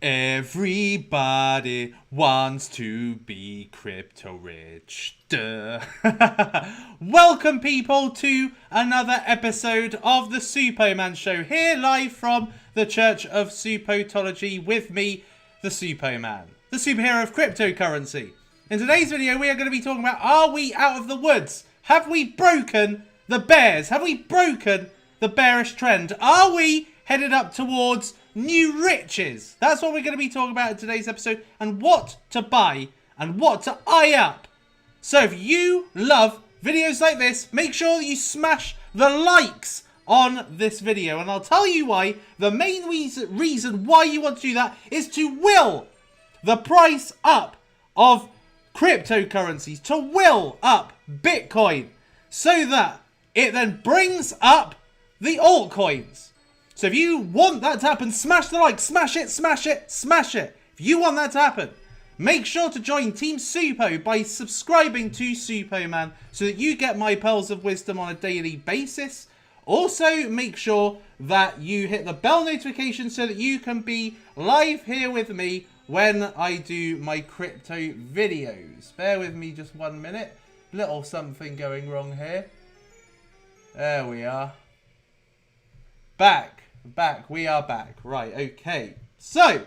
Everybody wants to be crypto rich. Duh. Welcome, people, to another episode of the Suppoman Show, here live from the Church of Suppotology with me, the Suppoman, the superhero of cryptocurrency. In today's video, we are going to be talking about, are we out of the woods? Have we broken the bears? Have we broken the bearish trend? Are we headed up towards new riches? That's what we're going to be talking about in today's episode, and what to buy and what to eye up. So if you love videos like this, make sure that you smash the likes on this video, and I'll tell you why. The main reason why you want to do that is to will the price up of cryptocurrencies, to will up Bitcoin, so that it then brings up the altcoins. So if you want that to happen, smash the like, smash it, smash it, smash it. If you want that to happen, make sure to join Team Suppo by subscribing to Suppoman so that you get my pearls of wisdom on a daily basis. Also, make sure that you hit the bell notification so that you can be live here with me when I do my crypto videos. Bear with me just 1 minute. Little something going wrong here. There we are. Back. We are back. Right, okay. So,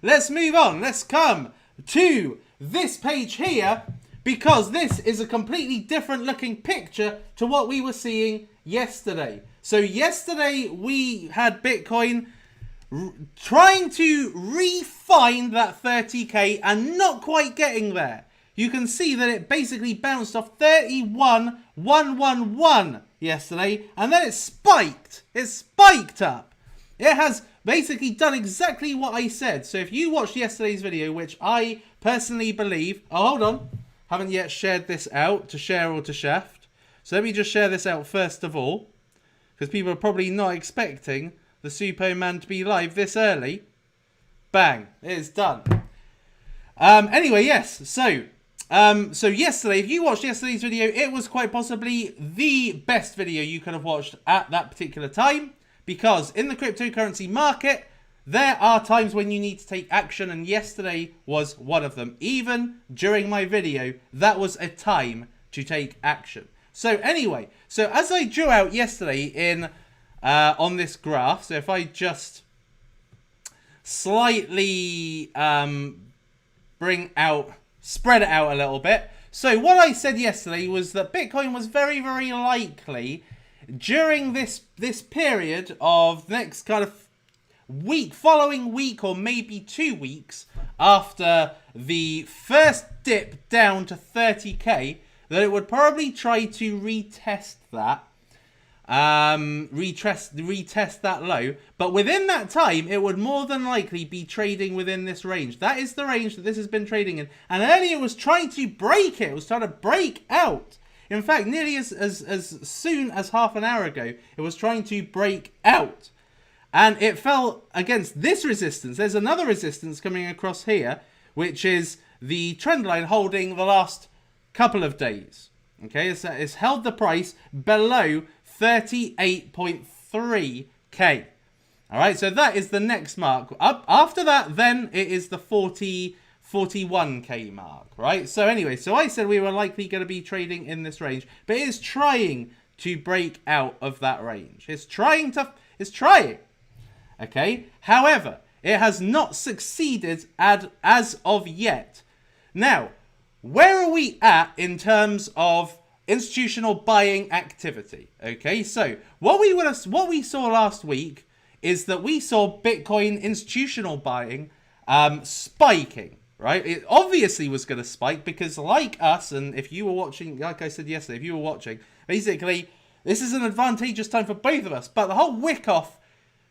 let's move on. Let's come to this page here, because this is a completely different looking picture to what we were seeing yesterday. So yesterday we had Bitcoin trying to refine that 30k and not quite getting there. You can see that it basically bounced off 31,111 yesterday, and then it spiked. It spiked up. It has basically done exactly what I said. So if you watched yesterday's video, which I personally believe... Oh, hold on. Haven't yet shared this out to share or to shaft. So let me just share this out first of all, because people are probably not expecting the Suppoman to be live this early. Bang. It is done. Anyway, yes. So yesterday, if you watched yesterday's video, it was quite possibly the best video you could have watched at that particular time, because in the cryptocurrency market, there are times when you need to take action, and yesterday was one of them. Even during my video, that was a time to take action. So anyway, so as I drew out yesterday in on this graph, so if I just slightly spread it out a little bit. So what I said yesterday was that Bitcoin was very, very likely during this period of next kind of following week, or maybe 2 weeks after the first dip down to 30k, that it would probably try to retest that. Retest that low, but within that time it would more than likely be trading within this range. That is the range that this has been trading in, and earlier it was trying to break it. It was trying to break out. In fact, nearly as soon as half an hour ago, it was trying to break out, and it fell against this resistance. There's another resistance coming across here, which is the trend line holding the last couple of days. Okay, it's held the price below 38.3k. All right, so that is the next mark. Up after that, then it is the 41k mark, right? So anyway, so I said we were likely going to be trading in this range, but it is trying to break out of that range. It's trying. Okay. However, it has not succeeded as of yet. Now, where are we at in terms of institutional buying activity? Okay, so what we saw last week is that we saw Bitcoin institutional buying spiking, right? It obviously was going to spike because, like us, and if you were watching, like I said yesterday, if you were watching, basically this is an advantageous time for both of us. But the whole wick-off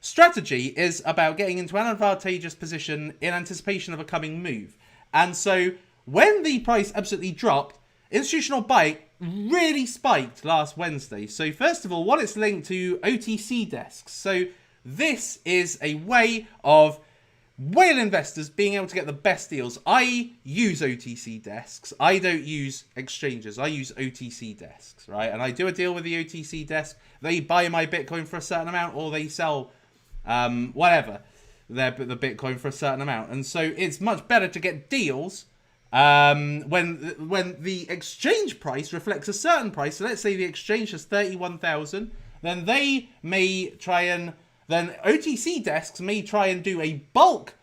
strategy is about getting into an advantageous position in anticipation of a coming move. And so when the price absolutely dropped, institutional buying really spiked last Wednesday. So first of all, what it's linked to OTC desks. So this is a way of whale investors being able to get the best deals. I use OTC desks. I don't use exchanges. I use OTC desks, right? And I do a deal with the OTC desk. They buy my Bitcoin for a certain amount, or they sell whatever. the Bitcoin for a certain amount. And so it's much better to get deals when the exchange price reflects a certain price. So let's say the exchange has 31,000, then they may try and then OTC desks may try and do a bulk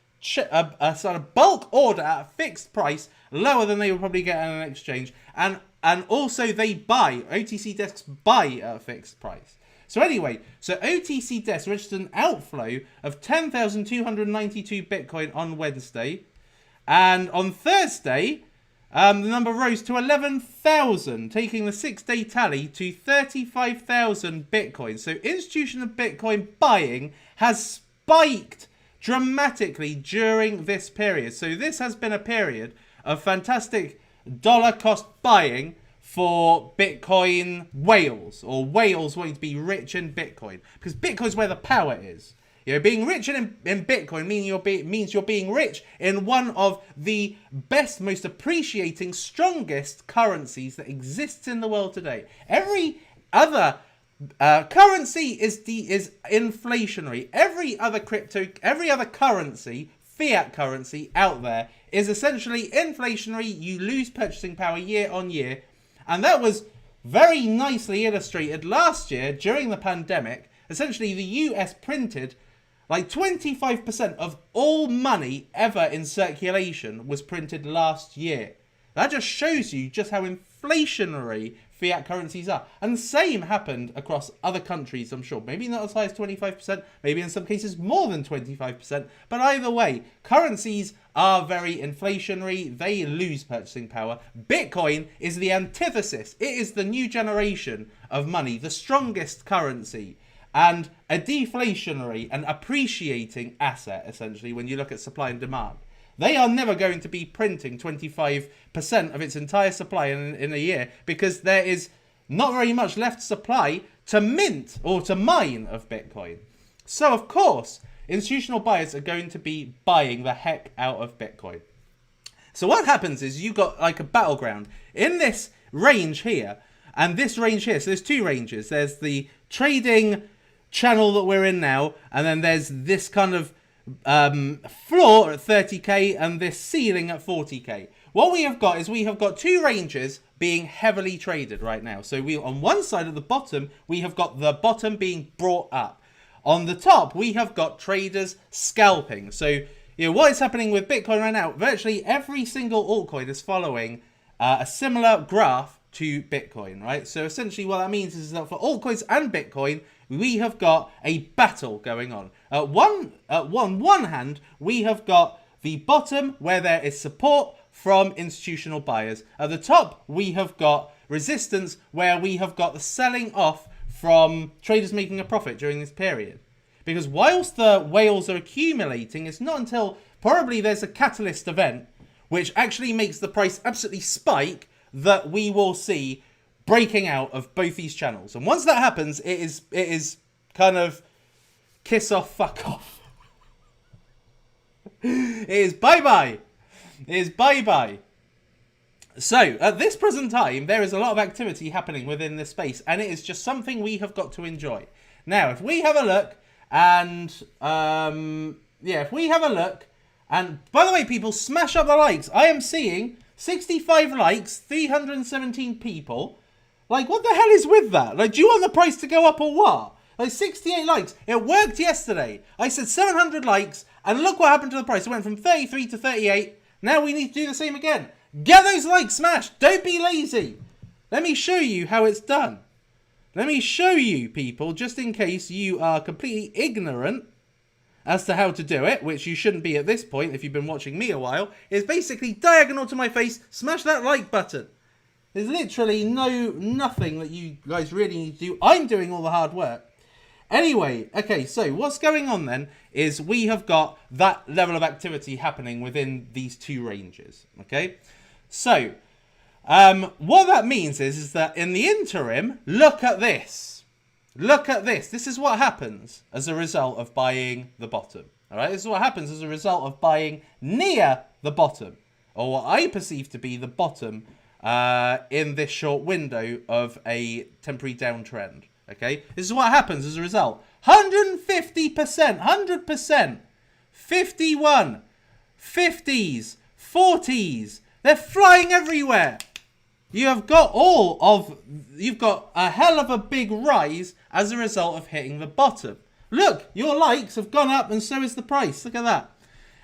a sort of bulk order at a fixed price lower than they would probably get at an exchange, and also they buy, OTC desks buy at a fixed price. So anyway, so OTC desks registered an outflow of 10,292 Bitcoin on Wednesday, and on Thursday the number rose to 11,000, taking the 6-day tally to 35,000 Bitcoin. So institutional Bitcoin buying has spiked dramatically during this period. So this has been a period of fantastic dollar cost buying for Bitcoin whales, or whales wanting to be rich in Bitcoin, because Bitcoin's where the power is. You know, being rich in Bitcoin means you're being rich in one of the best, most appreciating, strongest currencies that exists in the world today. Every other currency is inflationary. Every other currency, fiat currency out there, is essentially inflationary. You lose purchasing power year on year, and that was very nicely illustrated last year during the pandemic. Essentially, the US printed like 25% of all money ever in circulation was printed last year. That just shows you just how inflationary fiat currencies are. And the same happened across other countries, I'm sure. Maybe not as high as 25%, maybe in some cases more than 25%. But either way, currencies are very inflationary. They lose purchasing power. Bitcoin is the antithesis. It is the new generation of money, the strongest currency, and a deflationary and appreciating asset, essentially, when you look at supply and demand. They are never going to be printing 25% of its entire supply in a year, because there is not very much left supply to mint or to mine of Bitcoin. So, of course, institutional buyers are going to be buying the heck out of Bitcoin. So what happens is you got like a battleground in this range here and this range here. So there's two ranges. There's the trading channel that we're in now, and then there's this kind of floor at 30k and this ceiling at 40k. What we have got is we have got two ranges being heavily traded right now. So we, on one side of the bottom, we have got the bottom being brought up. On the top, we have got traders scalping. So, you know, what is happening with Bitcoin right now? Virtually every single altcoin is following a similar graph to Bitcoin, right? So essentially what that means is that for altcoins and Bitcoin, we have got a battle going on. At one hand, we have got the bottom where there is support from institutional buyers. At the top, we have got resistance where we have got the selling off from traders making a profit during this period. Because whilst the whales are accumulating, it's not until probably there's a catalyst event which actually makes the price absolutely spike that we will see breaking out of both these channels. And once that happens, it is kind of kiss off, fuck off. It is bye-bye. It is bye-bye. So, at this present time, there is a lot of activity happening within this space, and it is just something we have got to enjoy. Now, if we have a look, and, if we have a look, and, by the way, people, smash up the likes. I am seeing 65 likes, 317 people. Like, what the hell is with that? Like, do you want the price to go up or what? Like, 68 likes. It worked yesterday. I said 700 likes, and look what happened to the price. It went from 33 to 38. Now we need to do the same again. Get those likes smashed. Don't be lazy. Let me show you how it's done. Let me show you, people, just in case you are completely ignorant as to how to do it, which you shouldn't be at this point if you've been watching me a while, is basically diagonal to my face, smash that like button. There's literally nothing that you guys really need to do. I'm doing all the hard work. Anyway, okay, so what's going on then is we have got that level of activity happening within these two ranges, okay? So, what that means is that in the interim, look at this. Look at this. This is what happens as a result of buying the bottom, all right? This is what happens as a result of buying near the bottom, or what I perceive to be the bottom in this short window of a temporary downtrend. Okay, this is what happens as a result. 150%, 100% 51, 50s, 40s. They're flying everywhere. You've got a hell of a big rise as a result of hitting the bottom. Look, your likes have gone up and so is the price. Look at that.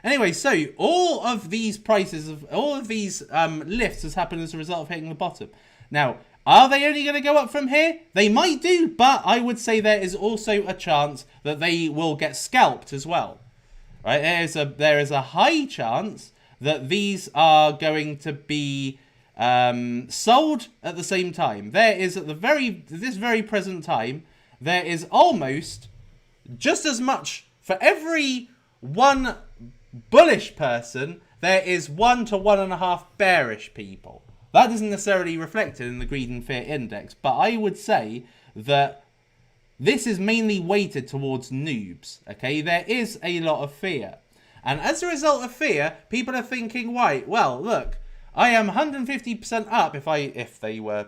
Anyway, so all of these lifts has happened as a result of hitting the bottom. Now, are they only going to go up from here? They might do, but I would say there is also a chance that they will get scalped as well. Right? There is a high chance that these are going to be sold at the same time. There is at this very present time, there is almost just as much for every one bullish person, there is 1 to 1.5 bearish people. That isn't necessarily reflected in the Greed and Fear Index, but I would say that this is mainly weighted towards noobs. Okay, there is a lot of fear, and as a result of fear, people are thinking, right, well, look, I am 150% up if they were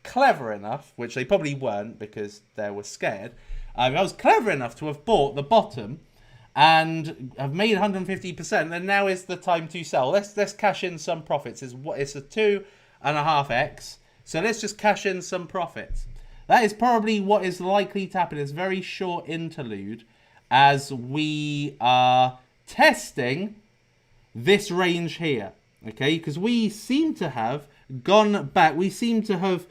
clever enough, which they probably weren't because they were scared. I was clever enough to have bought the bottom and have made 150%, and now is the time to sell. Let's cash in some profits. It's a 2.5x, so let's just cash in some profits. That is probably what is likely to happen. It's a very short interlude as we are testing this range here. Okay, because we seem to have gone back. We seem to have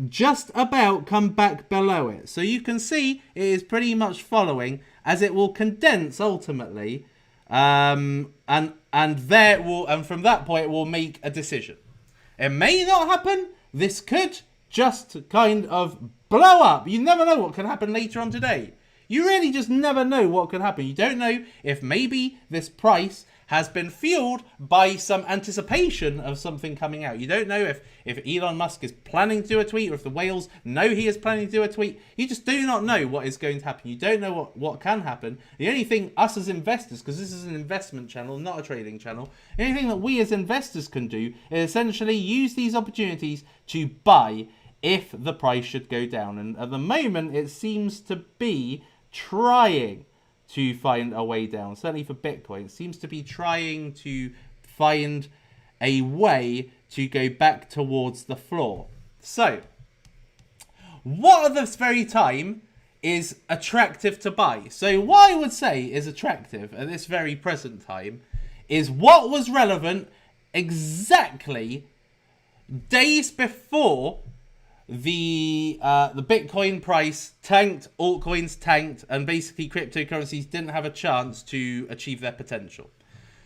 just about come back below it. So you can see it is pretty much following as it will condense ultimately. And from that point, it will make a decision. It may not happen. This could just kind of blow up. You never know what can happen later on today. You really just never know what can happen. You don't know if maybe this price has been fueled by some anticipation of something coming out. You don't know if Elon Musk is planning to do a tweet or if the whales know he is planning to do a tweet. You just do not know what is going to happen. You don't know what can happen. The only thing us as investors, because this is an investment channel, not a trading channel, the only thing that we as investors can do is essentially use these opportunities to buy if the price should go down. And at the moment, it seems to be trying to find a way down. Certainly for Bitcoin, it seems to be trying to find a way to go back towards the floor. So, what at this very time is attractive to buy? So what I would say is attractive at this very present time is what was relevant exactly days before the Bitcoin price tanked, altcoins tanked, and basically cryptocurrencies didn't have a chance to achieve their potential.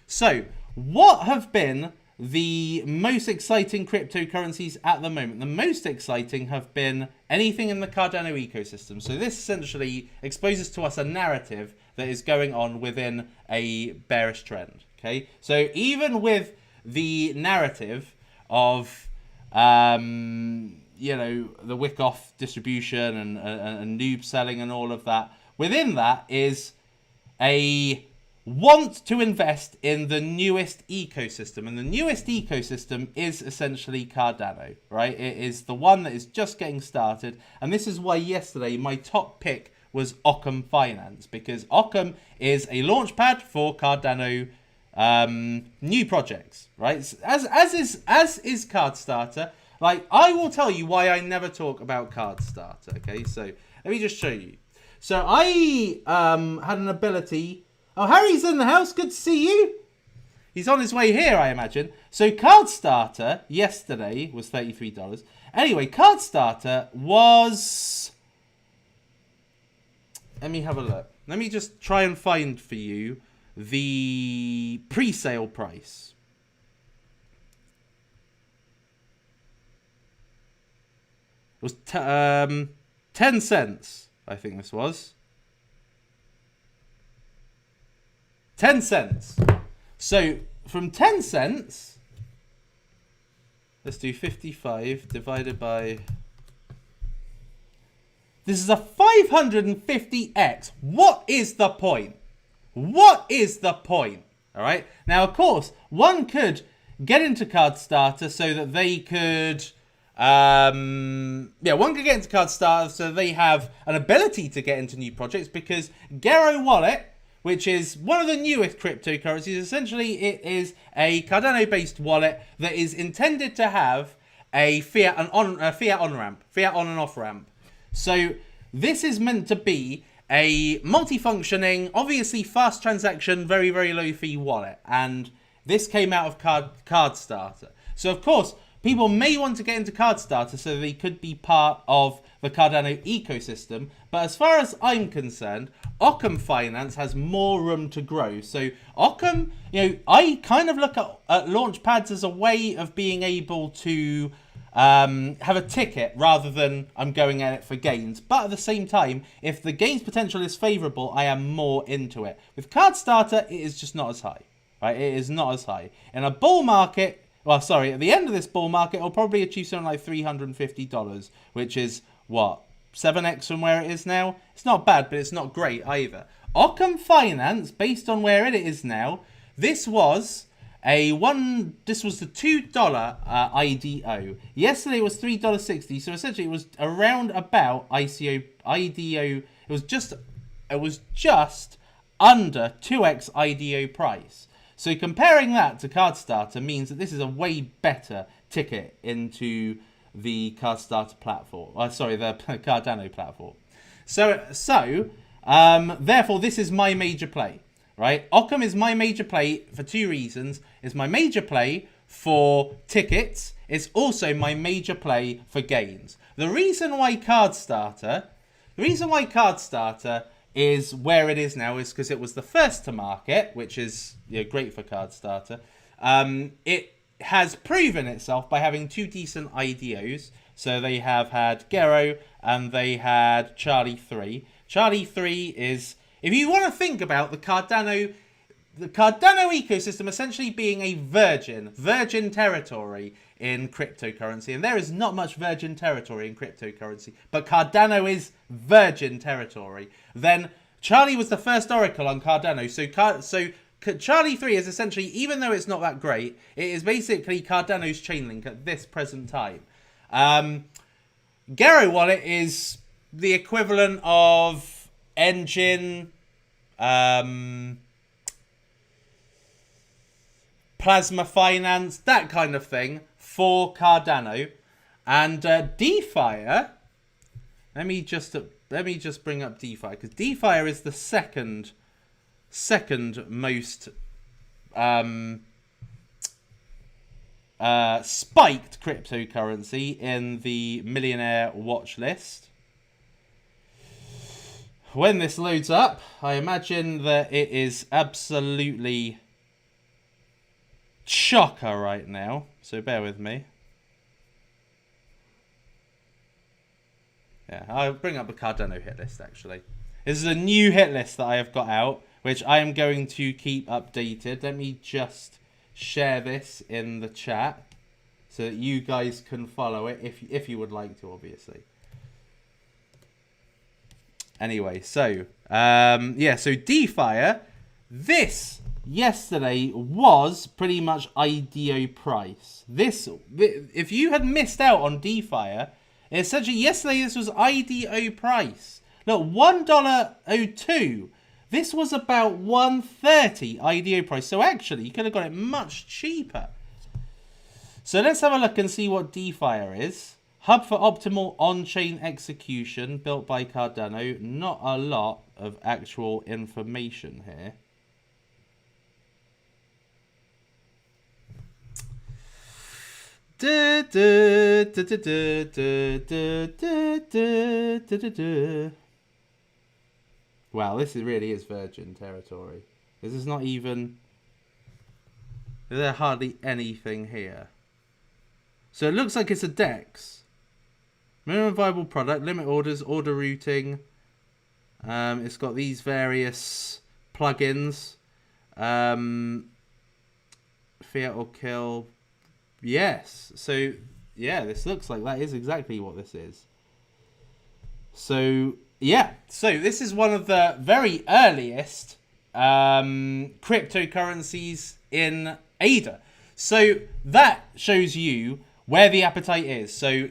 So, what have been the most exciting cryptocurrencies at the moment? The most exciting have been anything in the Cardano ecosystem. So this essentially exposes to us a narrative that is going on within a bearish trend. Okay, so even with the narrative of the wick-off distribution and noob selling and all of that, within that is a want to invest in the newest ecosystem. And the newest ecosystem is essentially Cardano, right? It is the one that is just getting started. And this is why yesterday my top pick was Occam Finance, because Occam is a launchpad for Cardano new projects, right? As is Cardstarter. Like, I will tell you why I never talk about Cardstarter, okay? So, let me just show you. So, I had an ability... Oh, Harry's in the house. Good to see you. He's on his way here, I imagine. So, Cardstarter yesterday was $33. Anyway, Cardstarter was... Let me have a look. Let me just try and find for you the pre-sale price. It was 10 cents, I think this was. 10 cents. So, from 10 cents, let's do 55 divided by... This is a 550x. What is the point? What is the point? All right. Now, of course, one could get into Cardstarter so that they could... one could get into Cardstarter so they have an ability to get into new projects, because Gero Wallet, which is one of the newest cryptocurrencies. Essentially, it is a Cardano-based wallet that is intended to have a fiat on-ramp, fiat on and off ramp. So this is meant to be a multi-functioning, obviously fast transaction, very, very low fee wallet. And this came out of Cardstarter. So of course, people may want to get into Cardstarter so they could be part of the Cardano ecosystem. But as far as I'm concerned, Occam Finance has more room to grow. So Occam, I kind of look at launch pads as a way of being able to have a ticket rather than I'm going at it for gains. But at the same time, if the gains potential is favorable, I am more into it. With Cardstarter, it is just not as high. Right? It is not as high. In a bull market, at the end of this bull market, it'll probably achieve something like $350, which is what? 7x from where it is now? It's not bad, but it's not great either. Occam Finance, based on where it is now, this was the $2 IDO. Yesterday it was $3.60, so essentially it was around about IDO. It was just under 2x IDO price. So comparing that to Cardstarter means that this is a way better ticket into the Cardstarter platform. The Cardano platform. So therefore, this is my major play, right? Occam is my major play for two reasons. It's my major play for tickets. It's also my major play for gains. The reason why Cardstarter is where it is now is because it was the first to market, which is great for Cardstarter. It has proven itself by having two decent IDOs. So they have had Gero and they had Charlie 3. Charlie 3 is, if you want to think about the Cardano ecosystem essentially being a virgin territory in cryptocurrency. And there is not much virgin territory in cryptocurrency, but Cardano is virgin territory. Then Charlie was the first oracle on Cardano. So Charlie 3 is essentially, even though it's not that great, it is basically Cardano's chainlink at this present time. Gero Wallet is the equivalent of Engine, Plasma Finance, that kind of thing for Cardano. And DeFi, let me just bring up DeFi, because DeFi is the second most spiked cryptocurrency in the millionaire watch list. When this loads up, I imagine that it is absolutely chocker right now, so bear with me. Yeah, I'll bring up the Cardano hit list actually. This is a new hit list that I have got out, which I am going to keep updated. Let me just share this in the chat so that you guys can follow it if you would like to, obviously. Anyway, so so DeFi, this yesterday was pretty much IDO price. This, if you had missed out on DeFi, essentially yesterday this was IDO price. Look, $1.02. This was about $1.30 IDO price. So actually, you could have got it much cheaper. So let's have a look and see what DeFi is. Hub for optimal on-chain execution, built by Cardano. Not a lot of actual information here. Wow, this really is virgin territory. This is not even... There's hardly anything here. So it looks like it's a DEX. Minimum viable product, limit orders, order routing. It's got these various plugins. Fiat or kill. Yes. So, yeah, this looks like that is exactly what this is. So, yeah. So, this is one of the very earliest cryptocurrencies in ADA. So, that shows you where the appetite is. So,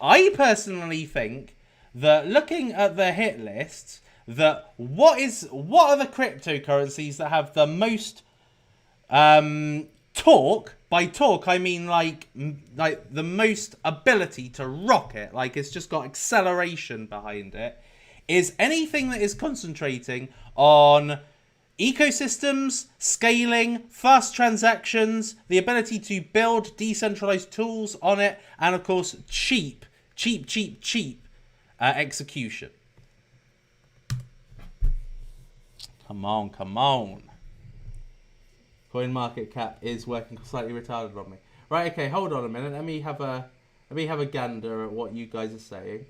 I personally think that looking at the hit lists, that what are the cryptocurrencies that have the most torque? By torque, I mean like the most ability to rocket, like it's just got acceleration behind it, is anything that is concentrating on ecosystems, scaling, fast transactions, the ability to build decentralized tools on it, and of course, cheap execution. Come on. CoinMarketCap is working slightly retarded on me. Right, okay, hold on a minute. Let me have a gander at what you guys are saying.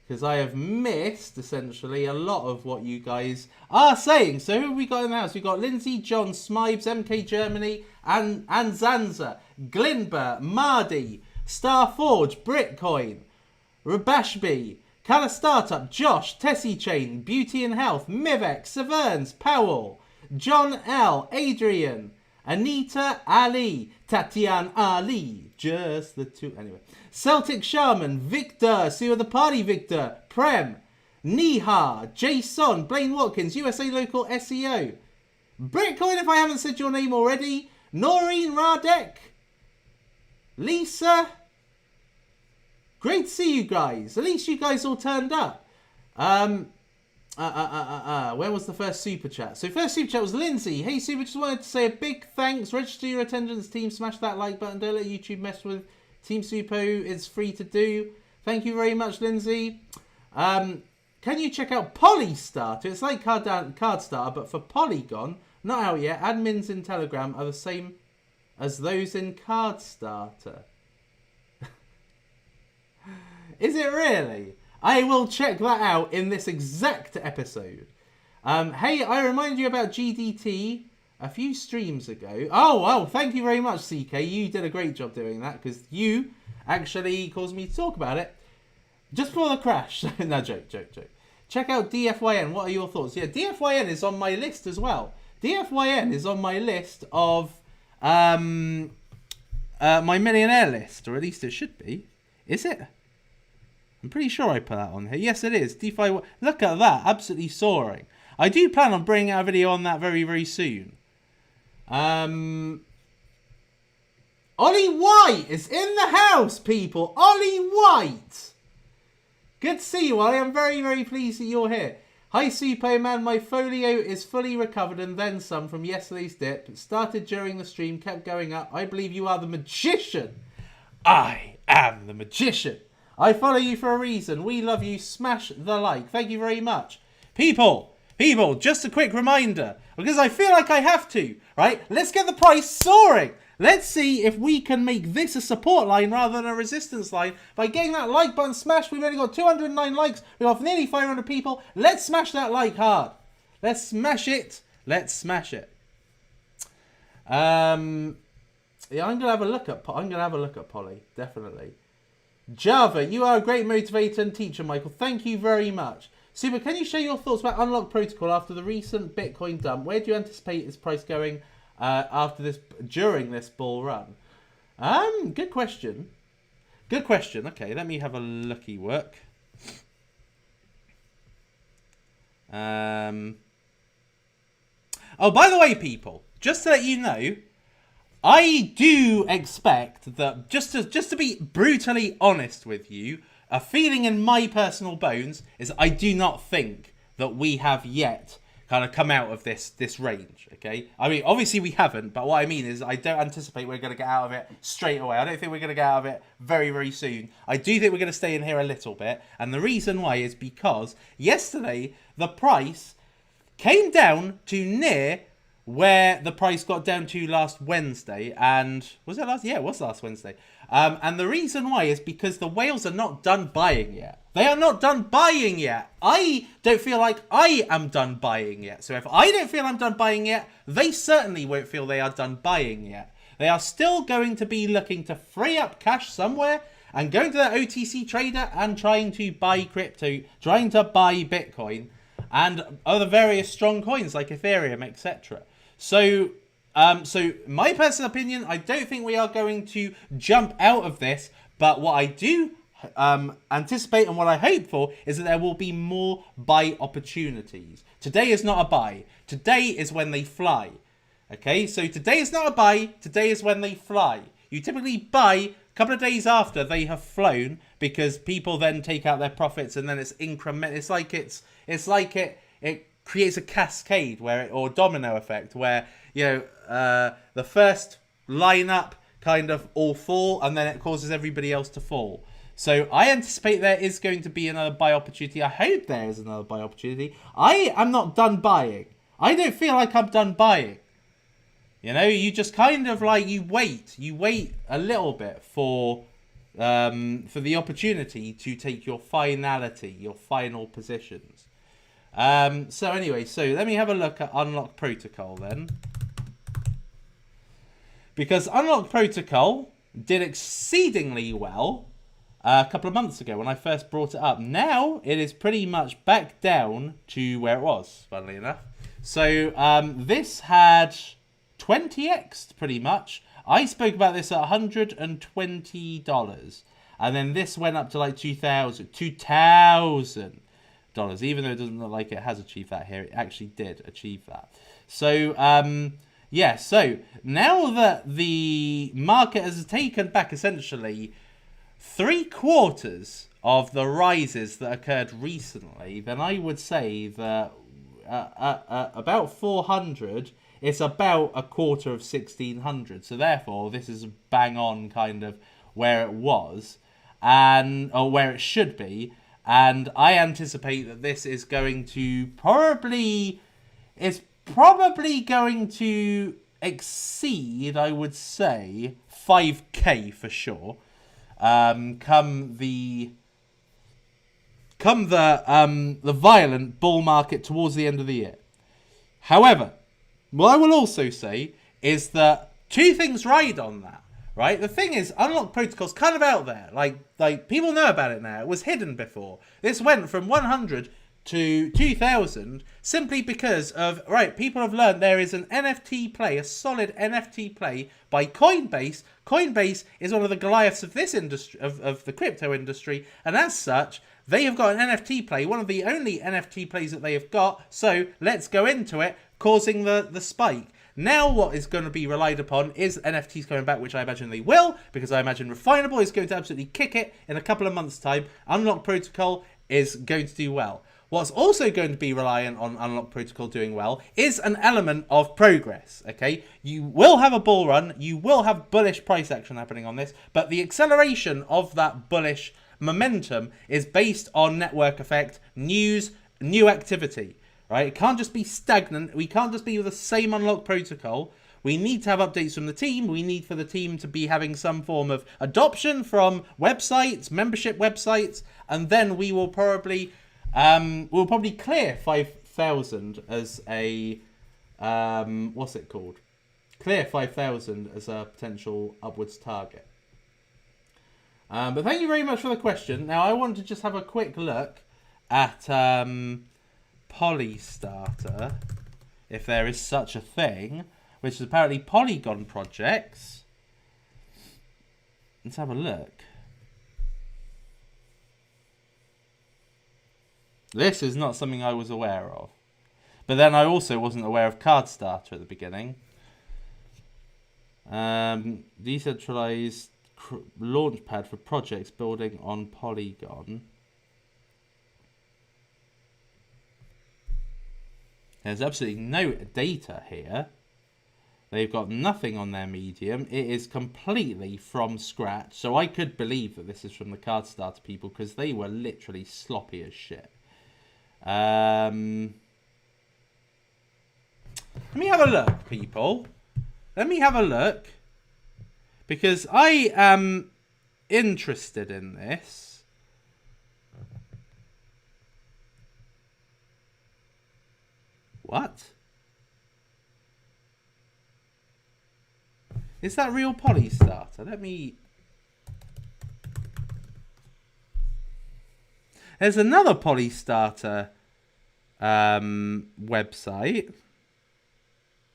Because I have missed, essentially, a lot of what you guys are saying. So who have we got in the house? We've got Lindsay, John, Smibes, MK Germany, and Zanza, Glinbert, Mardi, Starforge, Britcoin, Rabashby, Cala Startup, Josh, Tessie Chain, Beauty and Health, Mivex, Severns, Powell, John L, Adrian, Anita, Ali, Tatian Ali, just the two. Anyway, Celtic Shaman, Victor, see you at the party, Victor, Prem, Niha, Jason, Blaine Watkins, USA Local SEO, Bitcoin, if I haven't said your name already, Noreen Radek, Lisa. Great to see you guys. At least you guys all turned up. Where was the first super chat? So first super chat was Lindsay. Hey Super, just wanted to say a big thanks. Register your attendance, team. Smash that like button. Don't let YouTube mess with Team Suppo. It's free to do. Thank you very much, Lindsay. Can you check out Polystarter? It's like Cardstarter, but for Polygon. Not out yet. Admins in Telegram are the same as those in Cardstarter. Is it really? I will check that out in this exact episode. Hey, I reminded you about GDT a few streams ago. Oh, thank you very much, CK. You did a great job doing that because you actually caused me to talk about it just before the crash. No, joke. Check out DFYN. What are your thoughts? Yeah, DFYN is on my list as well. DFYN is on my list of my millionaire list, or at least it should be. Is it? I'm pretty sure I put that on here. Yes, it is. DeFi. Look at that. Absolutely soaring. I do plan on bringing out a video on that very, very soon. Ollie White is in the house, people. Ollie White. Good to see you, Ollie. I'm very, very pleased that you're here. Hi, Suppoman. My folio is fully recovered and then some from yesterday's dip. It started during the stream, kept going up. I believe you are the magician. I am the magician. I follow you for a reason. We love you. Smash the like. Thank you very much. People, just a quick reminder, because I feel like I have to, right? Let's get the price soaring. Let's see if we can make this a support line rather than a resistance line by getting that like button smashed. We've only got 209 likes. We've got nearly 500 people. Let's smash that like hard. Let's smash it. Yeah, I'm gonna have a look at Polly, definitely. Java, you are a great motivator and teacher, Michael. Thank you very much. Super, can you share your thoughts about Unlock Protocol after the recent Bitcoin dump? Where do you anticipate its price going during this bull run? Good question. Okay, let me have a looky work. Oh, by the way, people, just to let you know, I do expect that, just to be brutally honest with you, a feeling in my personal bones is I do not think that we have yet kind of come out of this range, okay? I mean, obviously we haven't, but what I mean is I don't anticipate we're going to get out of it straight away. I don't think we're going to get out of it very, very soon. I do think we're going to stay in here a little bit, and the reason why is because yesterday the price came down to near where the price got down to last Wednesday, and was it last? Yeah, it was last Wednesday. And the reason why is because the whales are not done buying yet. They are not done buying yet. I don't feel like I am done buying yet. So if I don't feel I'm done buying yet, they certainly won't feel they are done buying yet. They are still going to be looking to free up cash somewhere and going to their OTC trader and trying to buy crypto, trying to buy Bitcoin and other various strong coins like Ethereum, etc. So my personal opinion, I don't think we are going to jump out of this. But what I do anticipate and what I hope for is that there will be more buy opportunities. Today is not a buy. Today is when they fly. Okay, so today is not a buy. Today is when they fly. You typically buy a couple of days after they have flown because people then take out their profits and then it's increment. It's like it creates a cascade or domino effect where the first lineup kind of all fall and then it causes everybody else to fall. So I anticipate there is going to be another buy opportunity. I hope there is another buy opportunity. I am not done buying. I don't feel like I'm done buying. You just kind of like you wait a little bit for the opportunity to take your finality, your final positions. So let me have a look at Unlock Protocol then. Because Unlock Protocol did exceedingly well a couple of months ago when I first brought it up. Now it is pretty much back down to where it was, funnily enough. So this had 20x pretty much. I spoke about this at $120. And then this went up to like $2,000. Even though it doesn't look like it has achieved that here, it actually did achieve that. So, so now that the market has taken back essentially 3/4 of the rises that occurred recently, then I would say that about 400, it's about a quarter of 1600. So therefore, this is bang on kind of where it was or where it should be. And I anticipate that this is going to probably going to exceed, I would say, 5k for sure. Come the violent bull market towards the end of the year. However, what I will also say is that two things ride on that. Right, the thing is, Unlock Protocol's kind of out there. Like people know about it now. It was hidden before. This went from 100 to 2,000 simply because of people have learned there is an NFT play, a solid NFT play by Coinbase. Coinbase is one of the Goliaths of this industry, of the crypto industry, and as such, they have got an NFT play, one of the only NFT plays that they have got. So let's go into it, causing the spike. Now what is going to be relied upon is NFTs coming back, which I imagine they will, because I imagine Refinable is going to absolutely kick it in a couple of months' time. Unlock Protocol is going to do well. What's also going to be reliant on Unlock Protocol doing well is an element of progress, okay? You will have a bull run, you will have bullish price action happening on this, but the acceleration of that bullish momentum is based on network effect, news, new activity. Right? It can't just be stagnant. We can't just be with the same Unlock Protocol. We need to have updates from the team. We need for the team to be having some form of adoption from websites, membership websites, and then we will probably clear 5,000 as a what's it called? Clear 5,000 as a potential upwards target. But thank you very much for the question. Now I want to just have a quick look at Polystarter, if there is such a thing, which is apparently Polygon projects. Let's have a look. This is not something I was aware of. But then I also wasn't aware of Cardstarter at the beginning. Decentralized launchpad for projects building on Polygon. There's absolutely no data here. They've got nothing on their Medium. It is completely from scratch. So I could believe that this is from the Cardstarter people because they were literally sloppy as shit. Let me have a look, people. Let me have a look. Because I am interested in this. What? Is that real Polystarter? Let me... There's another Polystarter website.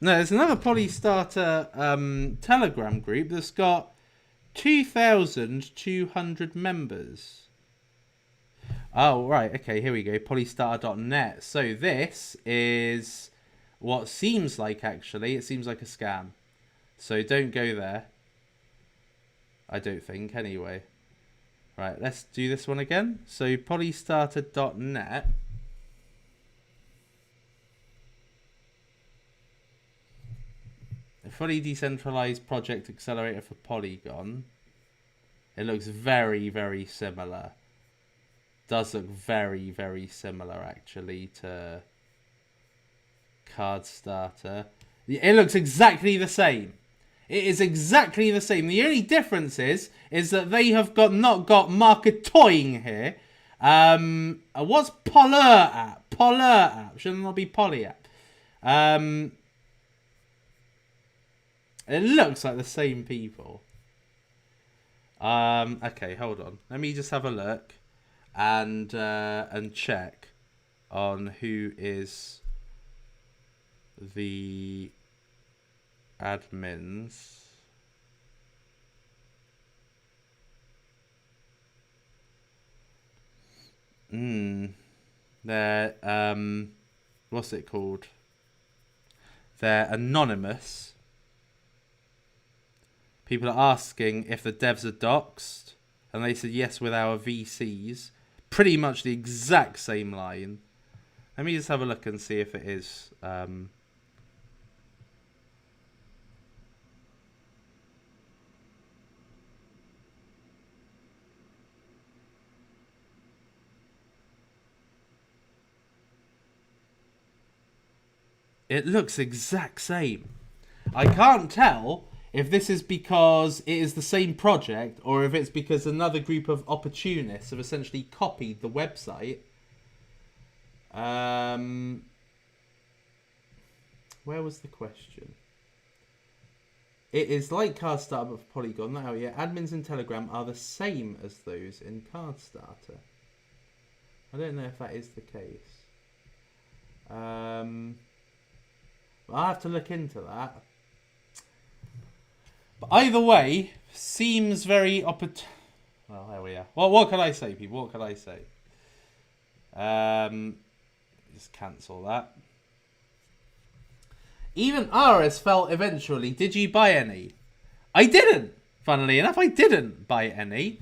No, there's another Polystarter Telegram group that's got 2,200 members. Oh, right. Okay, here we go. Polystarter.net. So this is what seems like, actually, it seems like a scam. So don't go there. I don't think, anyway. Right, let's do this one again. So polystarter.net. A fully decentralized project accelerator for Polygon. It looks very, very similar. Does look very, very similar, actually, to Cardstarter. It looks exactly the same. It is exactly the same. The only difference is that they have not got marketing here. What's Polar app? Polar app. Shouldn't it be Poly app? It looks like the same people. Okay, hold on. Let me just have a look and check on who is the admins. They're what's it called? They're anonymous. People are asking if the devs are doxed, and they said yes with our VCs. Pretty much the exact same line. Let me just have a look and see if it is. It looks exact same. I can't tell if this is because it is the same project or if it's because another group of opportunists have essentially copied the website. Where was the question? It is like Cardstarter but for Polygon. Now, yeah, admins in Telegram are the same as those in Cardstarter. I don't know if that is the case. I'll have to look into that. But either way, seems very well, there we are. Well, what can I say, people? What can I say? Just cancel that. Even Ares fell eventually. Did you buy any? I didn't. Funnily enough, I didn't buy any.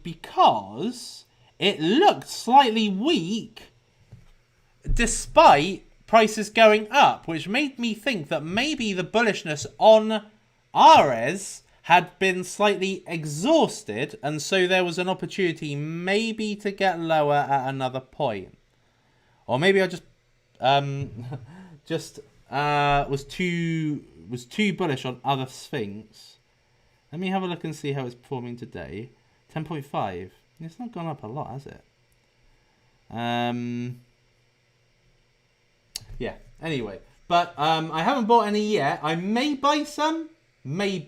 Because it looked slightly weak despite prices going up, which made me think that maybe the bullishness on Ares had been slightly exhausted, and so there was an opportunity maybe to get lower at another point. Or maybe I was too bullish on other Sphinx. Let me have a look and see how it's performing today. 10.5. It's not gone up a lot, has it? Yeah, anyway. But I haven't bought any yet. I may buy some. The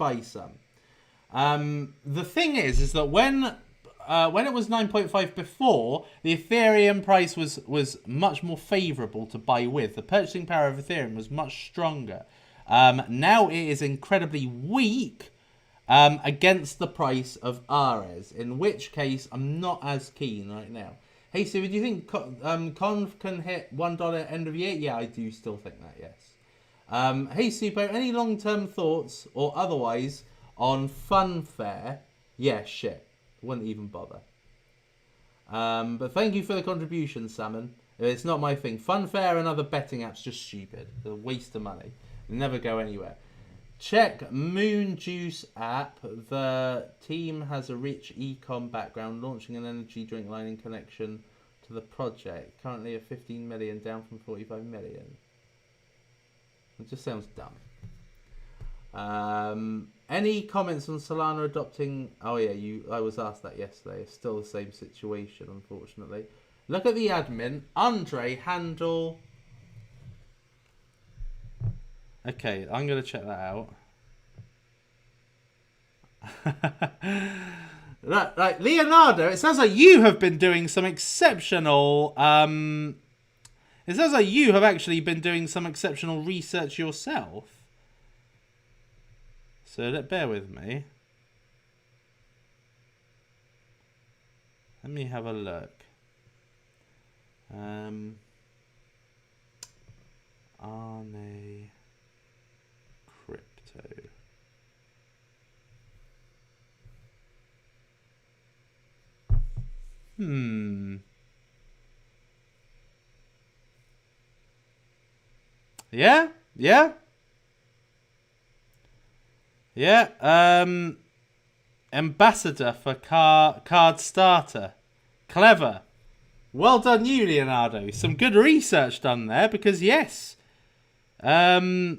thing is that when it was 9.5 before, the Ethereum price was much more favourable to buy with. The purchasing power of Ethereum was much stronger. Now it is incredibly weak against the price of Ares, in which case I'm not as keen right now. Hey, Sue, do you think Conv can hit $1 end of year? Yeah, I do still think that, yes. Hey, Suppo, any long-term thoughts or otherwise on Funfair? Yeah, shit. Wouldn't even bother. But thank you for the contribution, Salmon. It's not my thing. Funfair and other betting apps just stupid. They're a waste of money. They never go anywhere. Check Moon Juice app. The team has a rich e-com background, launching an energy drink line in connection to the project. Currently at 15 million, down from 45 million. It just sounds dumb. Any comments on Solana adopting... Oh yeah, I was asked that yesterday. It's still the same situation, unfortunately. Look at the admin. Andre Handel... Okay, I'm going to check that out. Right, Leonardo, it sounds like you have been doing some exceptional... It sounds like you have actually been doing some exceptional research yourself. So bear with me. Let me have a look. Arne Crypto. Yeah. Ambassador for Cardstarter. Clever. Well done you, Leonardo. Some good research done there, because yes, he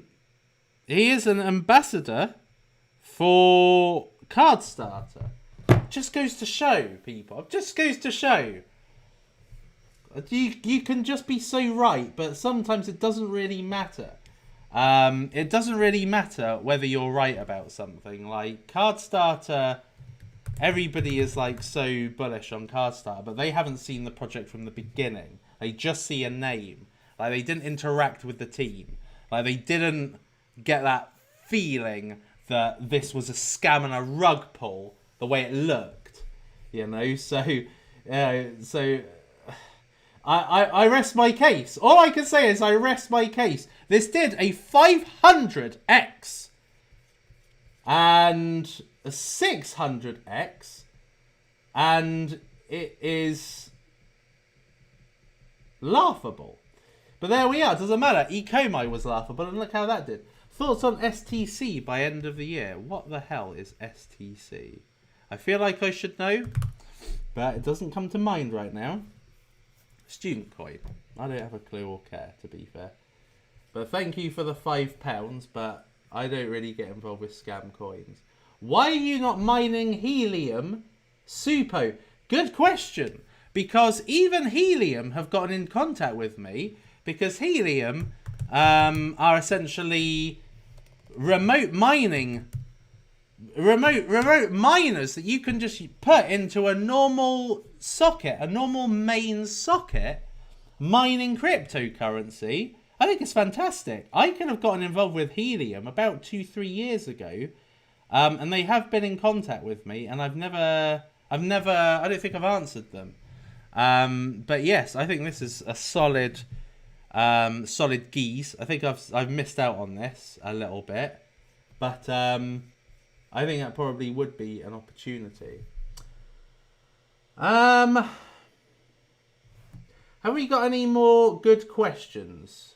is an ambassador for Cardstarter. Just goes to show, people. Just goes to show. You can just be so right, but sometimes it doesn't really matter. It doesn't really matter whether you're right about something. Like Cardstarter, everybody is like so bullish on Cardstarter, but they haven't seen the project from the beginning. They just see a name. Like they didn't interact with the team. Like they didn't get that feeling that this was a scam and a rug pull the way it looked. You know, so I rest my case. All I can say is I rest my case. This did a 500x and a 600x, and it is laughable. But there we are. It doesn't matter. Ecomi was laughable, and look how that did. Thoughts on STC by end of the year? What the hell is STC? I feel like I should know, but it doesn't come to mind right now. Student coin. I don't have a clue or care, to be fair. But thank you for the £5, but I don't really get involved with scam coins. Why are you not mining helium? Suppo. Good question. Because even helium have gotten in contact with me, because helium are essentially remote miners that you can just put into a normal socket, a normal main socket, mining cryptocurrency. I think it's fantastic. I could have gotten involved with helium about 2-3 years ago, and they have been in contact with me, and I don't think I've answered them. But yes, I think this is a solid geese. I think I've missed out on this a little bit, but I think that probably would be an opportunity. Have we got any more good questions?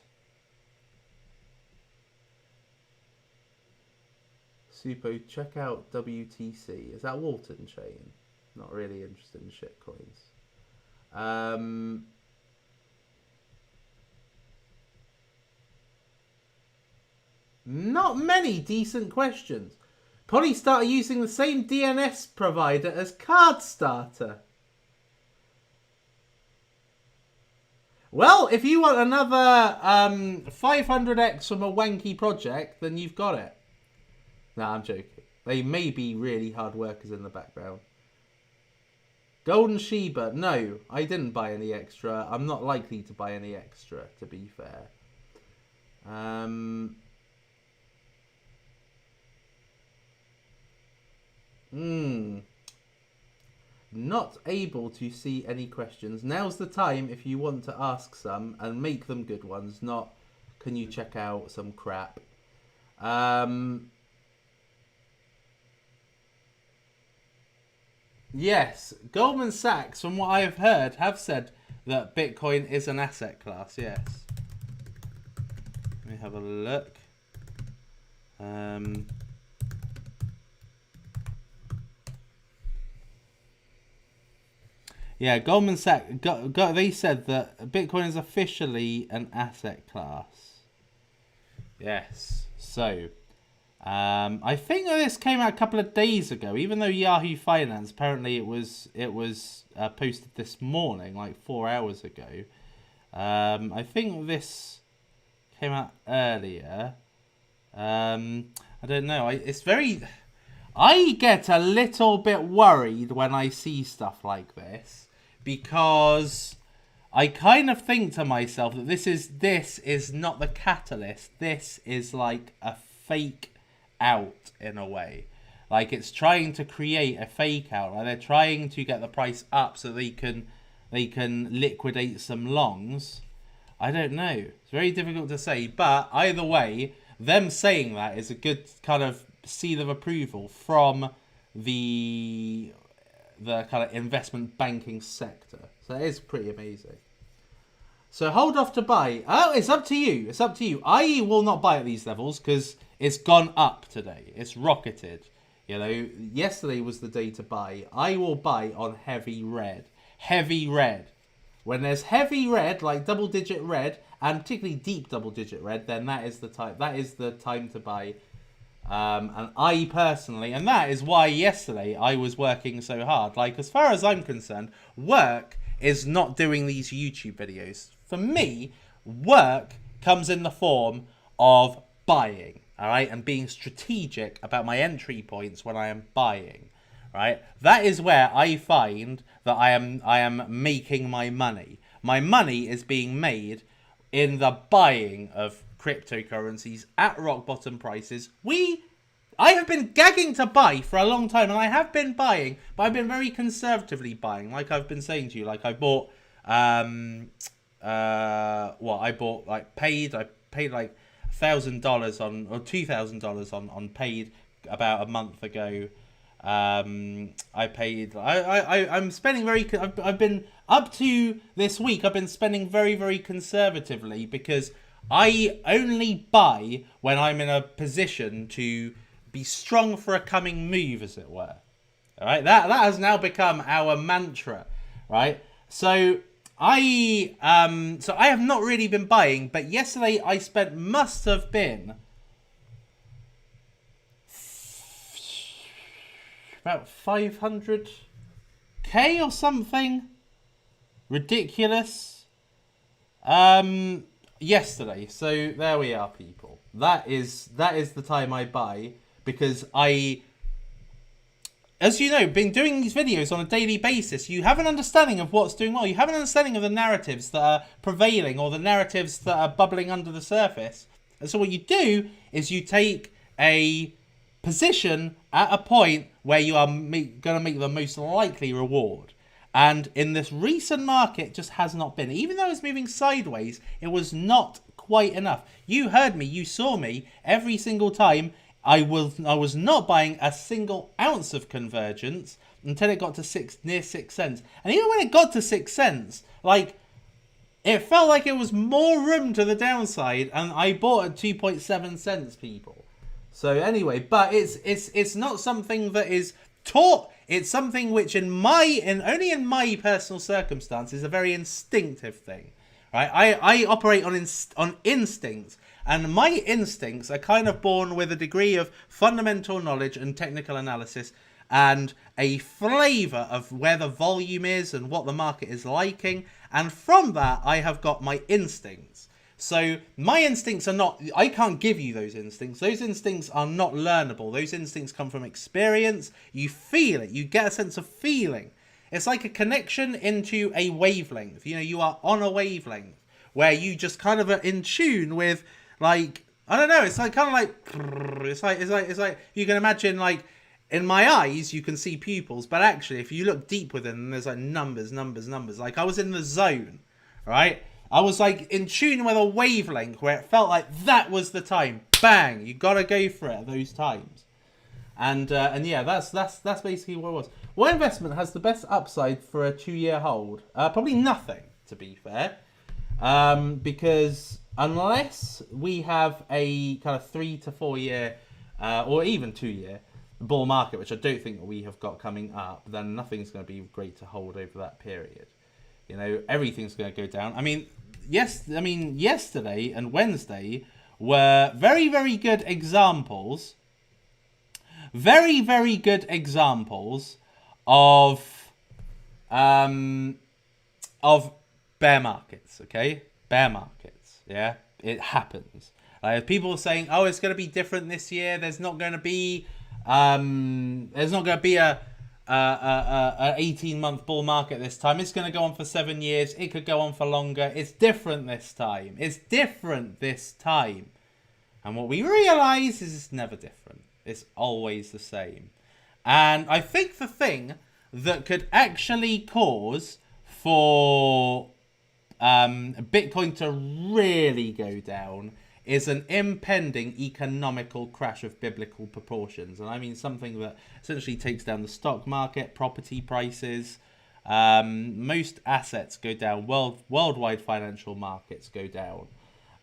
Suppo, check out WTC. Is that Walton chain? Not really interested in shit coins. Not many decent questions. Polystarter using the same DNS provider as Cardstarter. Well, if you want another 500x from a wanky project, then you've got it. Nah, I'm joking. They may be really hard workers in the background. Golden Sheba. No, I didn't buy any extra. I'm not likely to buy any extra, to be fair. Not able to see any questions. Now's the time if you want to ask some and make them good ones, not can you check out some crap. Yes, Goldman Sachs, from what I've heard, have said that Bitcoin is an asset class, yes. Let me have a look. Yeah, Goldman Sachs, they said that Bitcoin is officially an asset class. Yes, so I think that this came out a couple of days ago, even though Yahoo Finance, apparently it was posted this morning, like 4 hours ago. I think this came out earlier. I don't know. I get a little bit worried when I see stuff like this, because I kind of think to myself that this is not the catalyst. This is like a fake out in a way. Like, it's trying to create a fake out. Like, they're trying to get the price up so they can liquidate some longs. I don't know. It's very difficult to say. But either way, them saying that is a good kind of seal of approval from the kind of investment banking sector. So it is pretty amazing. So hold off to buy. Oh, it's up to you. It's up to you. I will not buy at these levels because it's gone up today. It's rocketed. You know, yesterday was the day to buy. I will buy on heavy red. Heavy red. When there's heavy red, like double-digit red, and particularly deep double-digit red, then that is the time. That is the time to buy. And I personally, and that is why yesterday I was working so hard. Like, as far as I'm concerned, work is not doing these YouTube videos. For me, work comes in the form of buying, all right, and being strategic about my entry points when I am buying, right? That is where I find that I am making my money. My money is being made in the buying of cryptocurrencies at rock bottom prices. I have been gagging to buy for a long time, and I have been buying, but I've been very conservatively buying. Like I've been saying to you, like I bought, I paid like $1,000 on, or $2,000 on paid about a month ago. I'm spending I've been up to this week. I've been spending very, very conservatively because I only buy when I'm in a position to be strong for a coming move, as it were. All right, that has now become our mantra, right? So I have not really been buying, but yesterday I must have been about 500k or something ridiculous yesterday. So there we are, people. That is the time I buy, because as you know, been doing these videos on a daily basis. You have an understanding of what's doing well. You have an understanding of the narratives that are prevailing, or the narratives that are bubbling under the surface. And so what you do is you take a position at a point where you are going to make the most likely reward. And in this recent market, it just has not been. Even though it's moving sideways, it was not quite enough. You heard me. You saw me every single time. I was not buying a single ounce of Convergence until it got to near 6 cents. And even when it got to 6 cents, like, it felt like it was more room to the downside, and I bought at 2.7 cents, people. So anyway, but it's not something that is taught. It's something which only in my personal circumstance is a very instinctive thing, right? I operate on instinct. And my instincts are kind of born with a degree of fundamental knowledge and technical analysis, and a flavour of where the volume is and what the market is liking. And from that, I have got my instincts. So my instincts are not, I can't give you those instincts. Those instincts are not learnable. Those instincts come from experience. You feel it. You get a sense of feeling. It's like a connection into a wavelength. You know, you are on a wavelength where you just kind of are in tune with, like, I don't know, it's like kind of like, it's like you can imagine, like, in my eyes you can see pupils, but actually if you look deep within them, there's like numbers. Like, I was in the zone, right? I was like in tune with a wavelength where it felt like that was the time. Bang! You gotta go for it at those times. And yeah, that's basically what it was. What investment has the best upside for a 2-year hold? Probably nothing, to be fair. Because unless we have a kind of 3 to 4 year, or even 2-year bull market, which I don't think that we have got coming up, then nothing's going to be great to hold over that period. You know, everything's going to go down. I mean, yesterday and Wednesday were very, very good examples. Very, very good examples of bear markets. Okay, bear markets. Yeah, it happens. People are saying, "Oh, it's going to be different this year. There's not going to be a 18-month bull market this time. It's going to go on for 7 years. It could go on for longer. It's different this time. It's different this time." And what we realize is it's never different. It's always the same. And I think the thing that could actually cause for Bitcoin to really go down is an impending economical crash of biblical proportions. And I mean something that essentially takes down the stock market, property prices, most assets go down, worldwide financial markets go down.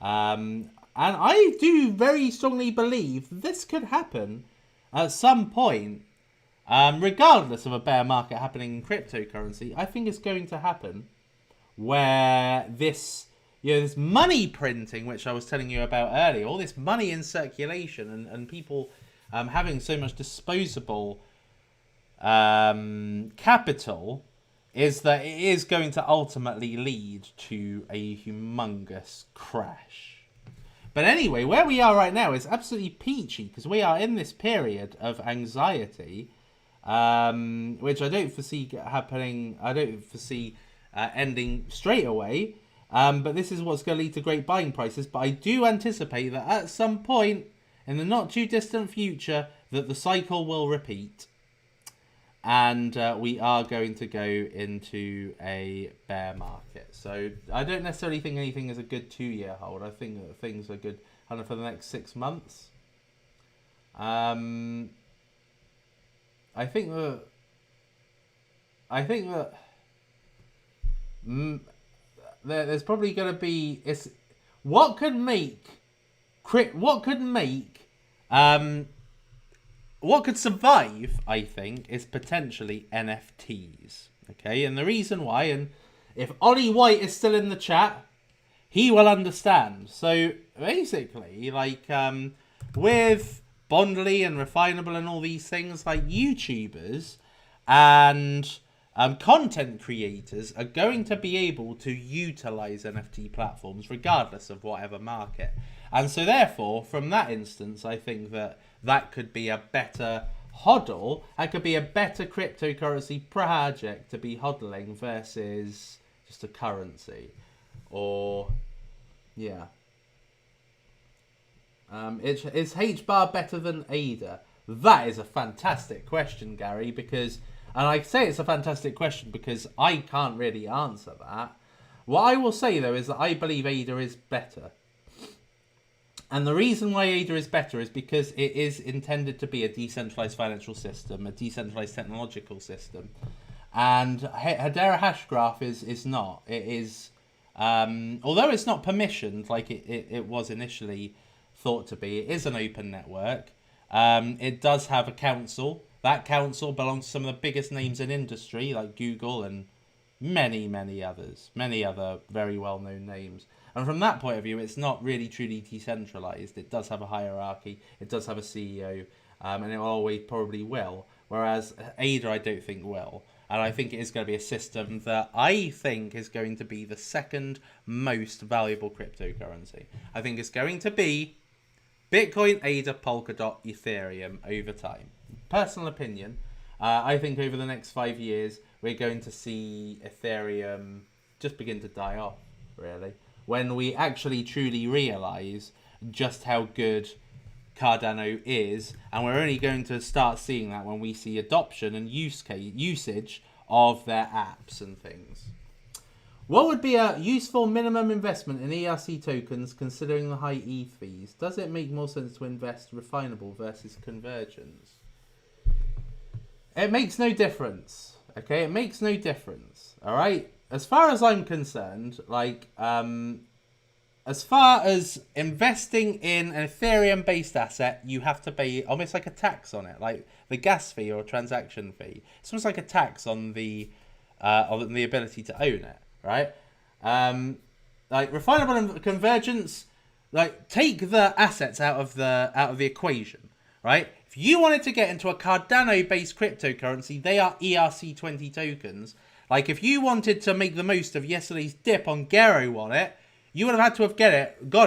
And I do very strongly believe this could happen at some point, regardless of a bear market happening in cryptocurrency. I think it's going to happen where this, this money printing, which I was telling you about earlier, all this money in circulation and people having so much disposable capital, is that it is going to ultimately lead to a humongous crash. But anyway, where we are right now is absolutely peachy, because we are in this period of anxiety, which I don't foresee happening. I don't foresee ending straight away. But this is what's going to lead to great buying prices. But I do anticipate that at some point in the not too distant future, that the cycle will repeat. And we are going to go into a bear market. So I don't necessarily think anything is a good 2-year hold. I think that things are good for the next 6 months. I think that there's probably going to be what could survive, I think, is potentially NFTs. Okay, and the reason why, and if Ollie White is still in the chat, he will understand. So basically, like with Bondly and Refinable and all these things, like YouTubers and content creators are going to be able to utilize NFT platforms regardless of whatever market. And so therefore, from that instance, I think that could be a better hodl. That could be a better cryptocurrency project to be hodling versus just a currency. Or, yeah. Is HBAR better than ADA? That is a fantastic question, Gary, because, and I say it's a fantastic question because I can't really answer that. What I will say, though, is that I believe ADA is better. And the reason why ADA is better is because it is intended to be a decentralized financial system, a decentralized technological system. And Hedera Hashgraph is not. It is, although it's not permissioned like it was initially thought to be, it is an open network. It does have a council. That council belongs to some of the biggest names in industry, like Google and many others, many other very well-known names. And from that point of view, it's not really truly decentralized. It does have a hierarchy. It does have a CEO, and it always probably will. Whereas ADA, I don't think will. And I think it is going to be a system that I think is going to be the second most valuable cryptocurrency. I think it's going to be Bitcoin, ADA, Polkadot, Ethereum over time. Personal opinion. I think over the next 5 years, we're going to see Ethereum just begin to die off, really. When we actually truly realize just how good Cardano is, and we're only going to start seeing that when we see adoption and usage of their apps and things. What would be a useful minimum investment in ERC tokens considering the high ETH fees? Does it make more sense to invest Refinable versus Convergence? It makes no difference. Okay, it makes no difference. All right. As far as I'm concerned, like, as far as investing in an Ethereum-based asset, you have to pay almost like a tax on it, like the gas fee or a transaction fee. It's almost like a tax on the ability to own it, right? Like Refinable and Convergence, like take the assets out of the equation, right? If you wanted to get into a Cardano-based cryptocurrency, they are ERC20 tokens. Like, if you wanted to make the most of yesterday's dip on Gero Wallet, you would have had to have got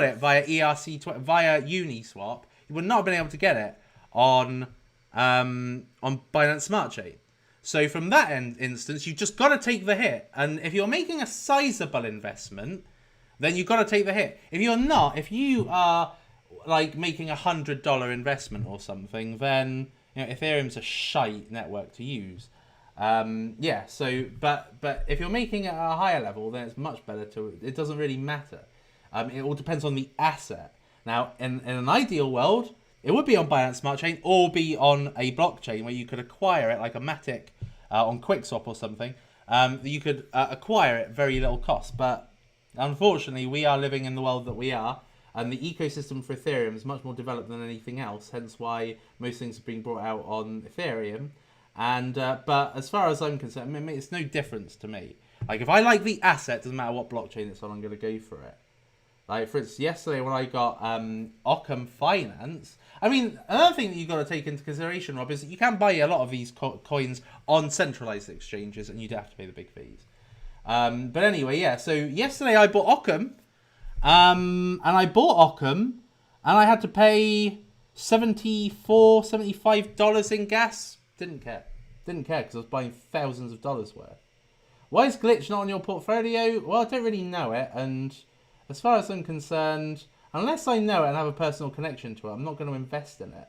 it via via Uniswap. You would not have been able to get it on Binance Smart Chain. So from that instance, you've just got to take the hit. And if you're making a sizable investment, then you've got to take the hit. If you're not, if you are like making $100 investment or something, then Ethereum's a shite network to use. Yeah, so, but if you're making it at a higher level, then it's much better to, it doesn't really matter. It all depends on the asset. Now, in an ideal world, it would be on Binance Smart Chain or be on a blockchain where you could acquire it, like a Matic on QuickSwap or something. You could acquire it very little cost. But unfortunately, we are living in the world that we are. And the ecosystem for Ethereum is much more developed than anything else. Hence why most things are being brought out on Ethereum. And but as far as I'm concerned, I mean, it's no difference to me. Like, if I like the asset, doesn't matter what blockchain it's on, I'm going to go for it. Like, for instance, yesterday when I got Occam Finance, I mean, another thing that you've got to take into consideration, Rob, is that you can buy a lot of these coins on centralized exchanges and you don't have to pay the big fees. But anyway, yeah, so yesterday I bought Occam, and I bought Occam, and I had to pay $75 in gas. Didn't care because I was buying thousands of dollars worth. Why is Glitch not on your portfolio? Well, I don't really know it, and as far as I'm concerned, unless I know it and have a personal connection to it, I'm not going to invest in it.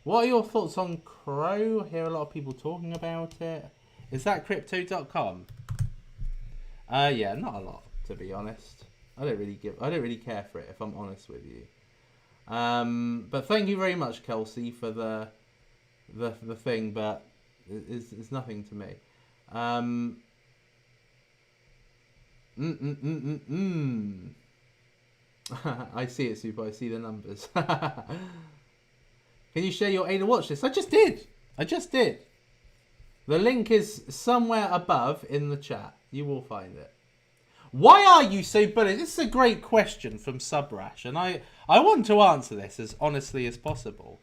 What are your thoughts on Crow? I hear a lot of people talking about it. Is that Crypto.com? Yeah, not a lot, to be honest. I don't really care for it, if I'm honest with you. But thank you very much, Kelsey, for the thing, but it's nothing to me. I see it, Suppo. I see the numbers. Can you share your ADA watch list? I just did. The link is somewhere above in the chat. You will find it. Why are you so bullish? This is a great question from Subrash, and I want to answer this as honestly as possible.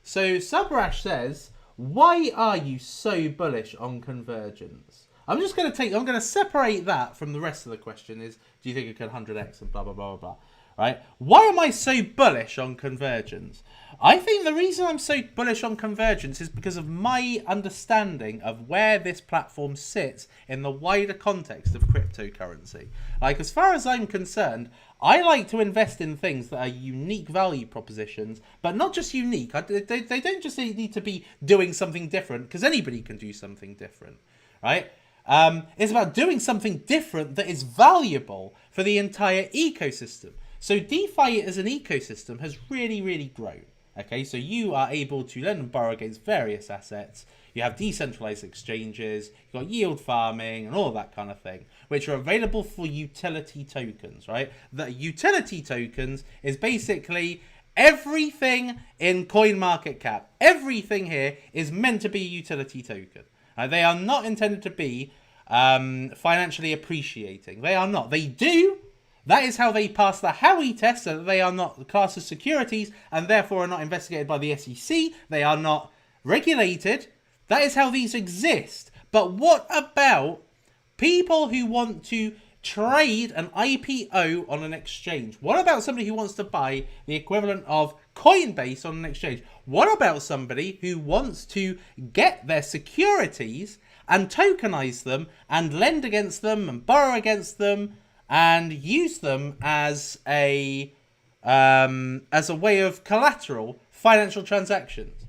So Subrash says, why are you so bullish on Convergence? I'm going to separate that from the rest of the question is, do you think it can 100x and blah, blah, blah, blah, right? Why am I so bullish on Convergence? I think the reason I'm so bullish on Convergence is because of my understanding of where this platform sits in the wider context of cryptocurrency. Like, as far as I'm concerned, I like to invest in things that are unique value propositions, but not just unique. They don't just need to be doing something different, because anybody can do something different, right? It's about doing something different that is valuable for the entire ecosystem. So DeFi as an ecosystem has really, really grown. Okay, so you are able to lend and borrow against various assets. You have decentralized exchanges, you've got yield farming and all that kind of thing, which are available for utility tokens, right? The utility tokens is basically everything in CoinMarketCap. Everything here is meant to be a utility token. They are not intended to be financially appreciating. They are not. They do. That is how they pass the Howey test, so that they are not classed as securities and therefore are not investigated by the SEC. They are not regulated. That is how these exist. But what about people who want to trade an IPO on an exchange? What about somebody who wants to buy the equivalent of Coinbase on an exchange? What about somebody who wants to get their securities and tokenize them and lend against them and borrow against them and use them as a way of collateral financial transactions?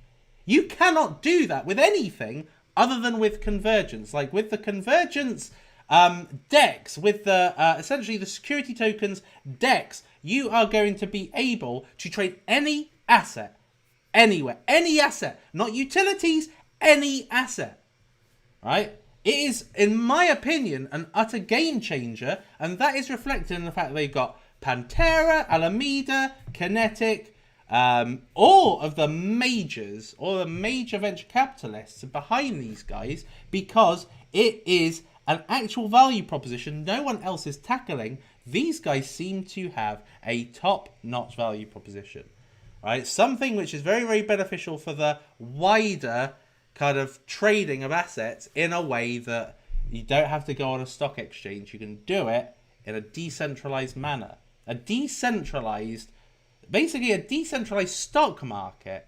You cannot do that with anything other than with Convergence. Like with the Convergence DEX, with the essentially the security tokens DEX, you are going to be able to trade any asset, anywhere, any asset, not utilities, any asset, right? It is, in my opinion, an utter game changer, and that is reflected in the fact that they've got Pantera, Alameda, Kinetic, all of the majors, all the major venture capitalists are behind these guys because it is an actual value proposition no one else is tackling. These guys seem to have a top-notch value proposition, right? Something which is very, very beneficial for the wider kind of trading of assets in a way that you don't have to go on a stock exchange. You can do it in a decentralized manner. Basically a decentralized stock market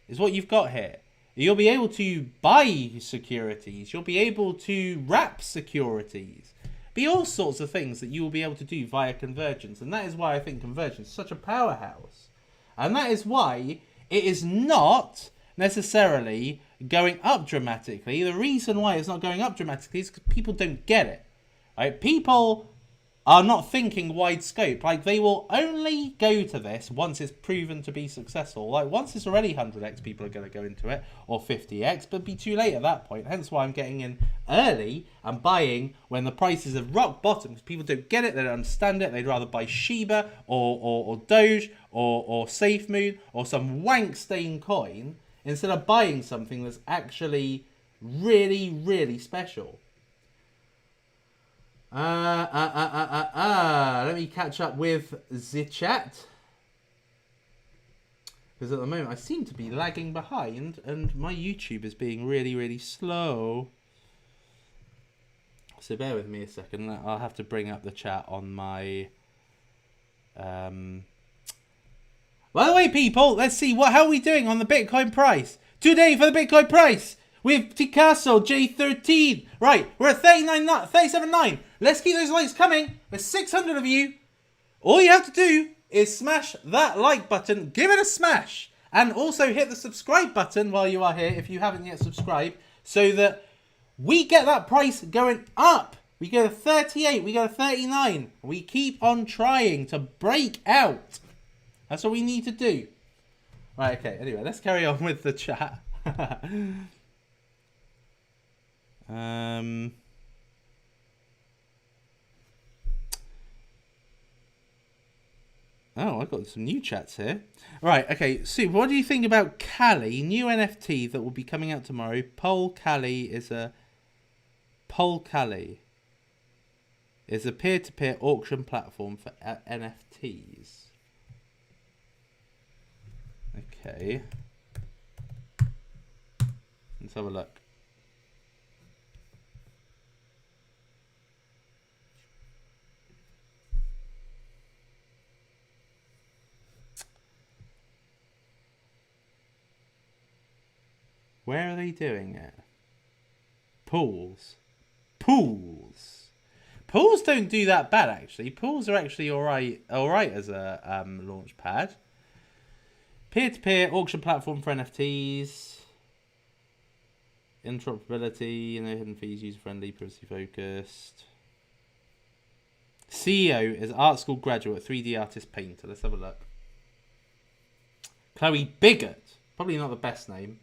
is what you've got here. You'll be able to buy securities. You'll be able to wrap securities. Be all sorts of things that you will be able to do via Convergence. And that is why I think Convergence is such a powerhouse. And that is why it is not necessarily going up dramatically. The reason why it's not going up dramatically is because people don't get it. Right? People are not thinking wide scope. Like, they will only go to this once it's proven to be successful. Like, once it's already 100x, people are going to go into it, or 50x, but be too late at that point. Hence why I'm getting in early and buying when the prices are rock bottom, because people don't get it, they don't understand it. They'd rather buy Shiba or Doge or SafeMoon or some wank stain coin instead of buying something that's actually really, really special. Let me catch up with the chat. Because at the moment I seem to be lagging behind and my YouTube is being really, really slow. So bear with me a second. I'll have to bring up the chat on my... By the way, people, let's see. How are we doing on the Bitcoin price? Today for the Bitcoin price, we have Picasso J13. Right, we're at 37.9. Let's keep those likes coming. There's 600 of you. All you have to do is smash that like button. Give it a smash. And also hit the subscribe button while you are here if you haven't yet subscribed. So that we get that price going up. We go to 38. We go to 39. We keep on trying to break out. That's what we need to do. Right, okay. Anyway, let's carry on with the chat. Oh, I've got some new chats here. Right, okay. Sue, what do you think about Kali, new NFT that will be coming out tomorrow? Polkadot is a peer-to-peer auction platform for NFTs. Okay. Let's have a look. Where are they doing it? Pools. Pools don't do that bad, actually. Pools are actually alright as a launch pad. Peer-to-peer auction platform for NFTs. Interoperability, hidden fees, user-friendly, privacy-focused. CEO is art school graduate, 3D artist painter. Let's have a look. Chloe Bigot. Probably not the best name.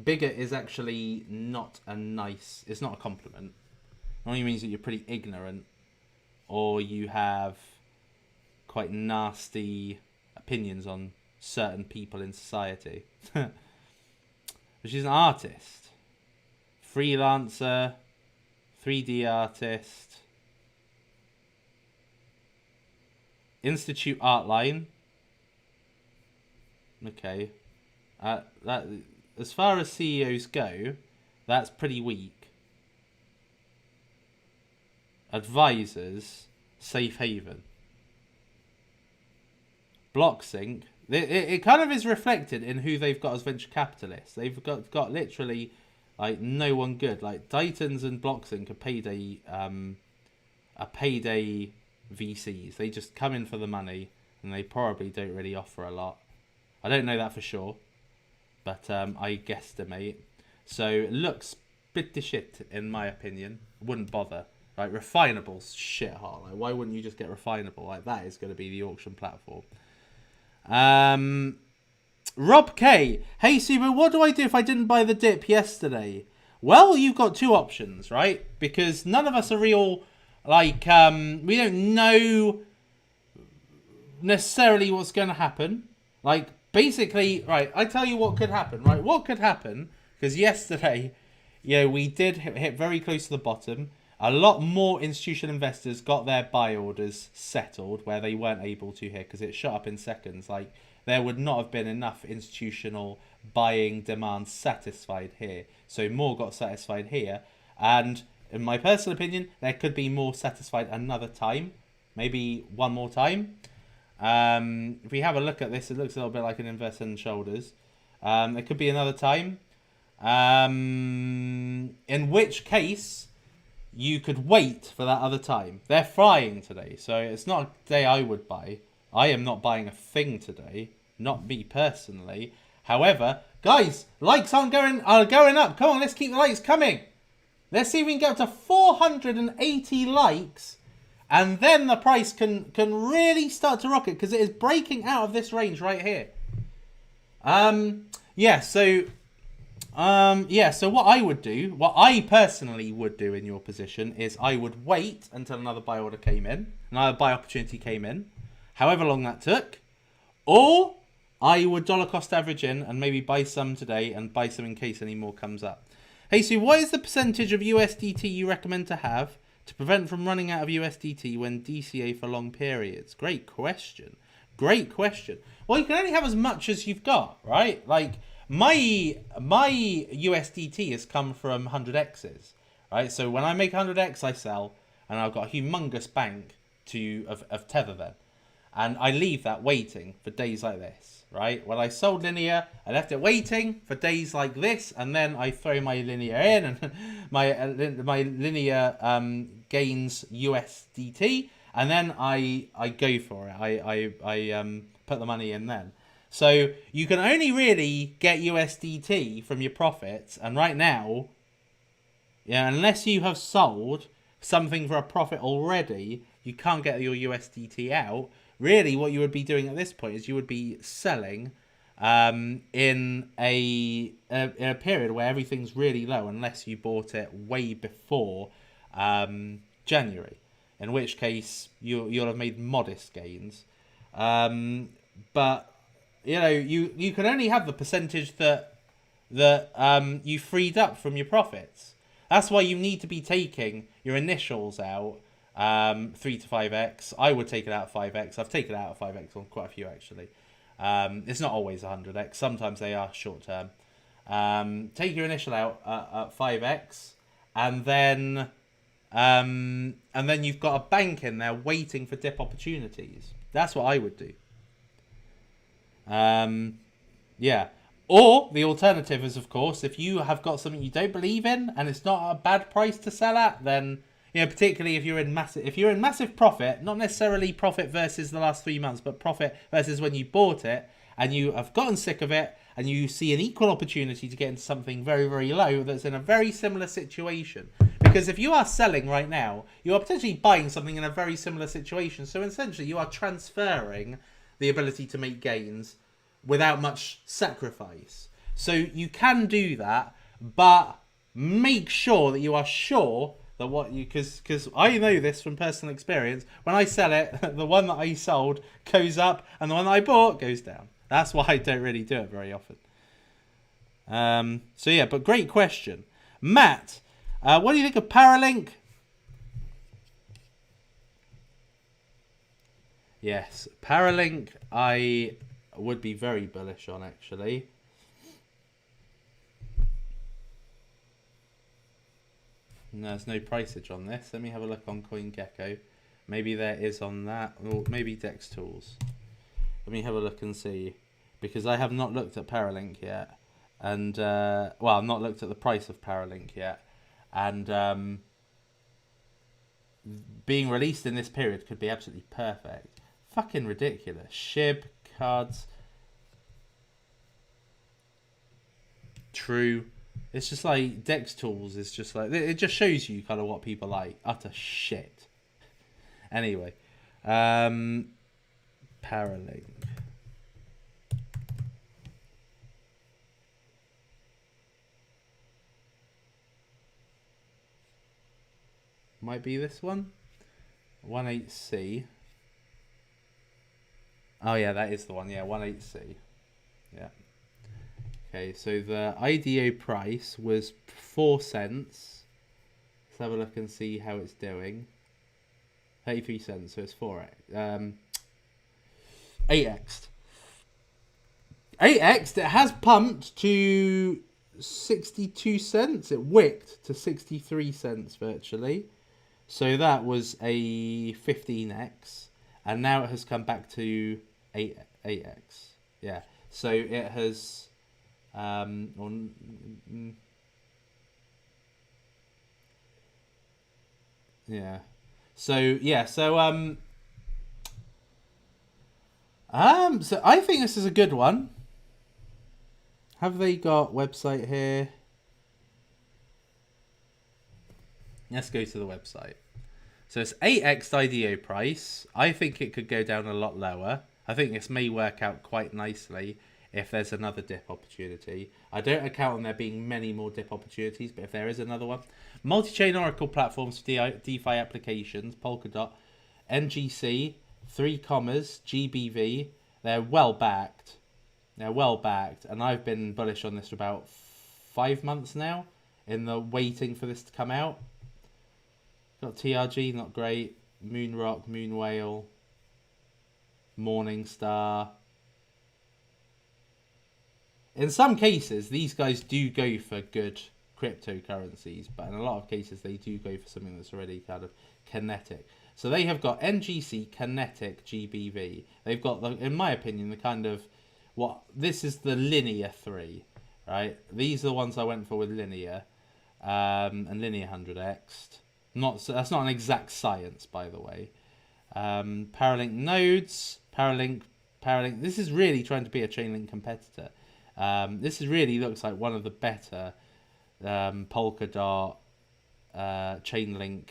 Bigot is actually not a nice... It's not a compliment. It only means that you're pretty ignorant. Or you have quite nasty opinions on certain people in society. But she's an artist. Freelancer. 3D artist. Institute art line. Okay. That... As far as CEOs go, that's pretty weak. Advisors, Safe Haven. BlockSync. It kind of is reflected in who they've got as venture capitalists. They've got literally like no one good. Like Titans and BlockSync are payday VCs. They just come in for the money and they probably don't really offer a lot. I don't know that for sure. But I guesstimate. So it looks pretty shit in my opinion. Wouldn't bother. Like Refinable's shit hot. Like why wouldn't you just get Refinable? Like that is going to be the auction platform. Rob K. Hey Suppo, what do I do if I didn't buy the dip yesterday? Well, you've got two options, right? Because none of us are real. Like we don't know necessarily what's going to happen. Like. Basically, right, I tell you what could happen, right? What could happen, because yesterday, we did hit very close to the bottom. A lot more institutional investors got their buy orders settled where they weren't able to here because it shot up in seconds. Like, there would not have been enough institutional buying demand satisfied here. So more got satisfied here. And in my personal opinion, there could be more satisfied another time. Maybe one more time. If we have a look at this, it looks a little bit like an inverse and shoulders. It could be another time. In which case, you could wait for that other time. They're frying today, so it's not a day I would buy. I am not buying a thing today. Not me personally. However, Guys, likes are going up. Come on, let's keep the likes coming. Let's see if we can get up to 480 likes. And then the price can really start to rocket, because it is breaking out of this range right here. So what I would do, what I personally would do in your position, is I would wait until another buy order came in, another buy opportunity came in, however long that took, or I would dollar cost average in and maybe buy some today and buy some in case any more comes up. Hey Sue, what is the percentage of USDT you recommend to have to prevent from running out of USDT when DCA for long periods? Great question. Great question. Well, you can only have as much as you've got, right? Like my USDT has come from 100x's, right? So when I make 100x, I sell, and I've got a humongous bank of Tether then. And I leave that waiting for days like this, right? When I sold Linear, I left it waiting for days like this, and then I throw my Linear in, and my Linear gains USDT, and then I go for it. I put the money in then. So you can only really get USDT from your profits, and right now, yeah, unless you have sold something for a profit already, you can't get your USDT out. Really, what you would be doing at this point is you would be selling in a period where everything's really low, unless you bought it way before January, in which case you'll have made modest gains. But you can only have the percentage that you freed up from your profits. That's why you need to be taking your initials out. 3 to 5x. I would take it out at 5x. I've taken it out at 5x on quite a few actually. It's not always 100x. Sometimes they are short term. Take your initial out at 5x, and then you've got a bank in there waiting for dip opportunities. That's what I would do. Yeah. Or the alternative is, of course, if you have got something you don't believe in and it's not a bad price to sell at, then particularly if you're in massive profit, not necessarily profit versus the last 3 months, but profit versus when you bought it and you have gotten sick of it and you see an equal opportunity to get into something very, very low that's in a very similar situation. Because if you are selling right now, you are potentially buying something in a very similar situation. So essentially you are transferring the ability to make gains without much sacrifice. So you can do that, but make sure that you are sure that because I know this from personal experience, when I sell it, the one that I sold goes up and the one that I bought goes down. That's why I don't really do it very often. So yeah, but great question. Matt, what do you think of Paralink? Yes, Paralink I would be very bullish on actually. No, there's no priceage on this. Let me have a look on CoinGecko. Maybe there is on that. Or maybe Dex Tools. Let me have a look and see. Because I have not looked at Paralink yet. And, well, I've not looked at the price of Paralink yet. And being released in this period could be absolutely perfect. Fucking ridiculous. SHIB, cards. True. It's just like Dex Tools is just like, it just shows you kind of what people like. Utter shit. Anyway. Paralink. Might be this one. 18C. Oh yeah, that is the one. Yeah, 18C. Yeah. Okay, so the IDO price was 4 cents. Let's have a look and see how it's doing. 33 cents, so it's 8x. 8x, it has pumped to 62 cents. It wicked to 63 cents virtually. So that was a 15x. And now it has come back to 8x. Yeah, so it has... yeah. So yeah, so I think this is a good one. Have they got website here? Let's go to the website. So it's 8x IDO price. I think it could go down a lot lower. I think this may work out quite nicely if there's another dip opportunity. I don't account on there being many more dip opportunities, but if there is another one. Multi-chain Oracle platforms for DeFi applications, Polkadot, NGC, 3 commas, GBV. They're well backed. They're well backed. And I've been bullish on this for about 5 months now in the waiting for this to come out. Got TRG, not great. Moonrock, Moonwhale, Morningstar. In some cases, these guys do go for good cryptocurrencies, but in a lot of cases, they do go for something that's already kind of kinetic. So they have got NGC, kinetic, GBV. They've got, in my opinion, the kind of this is the linear 3, right? These are the ones I went for with linear, and linear 100x. That's not an exact science, by the way. Paralink nodes, Paralink. This is really trying to be a Chainlink competitor. This is really looks like one of the better Polkadot Chainlink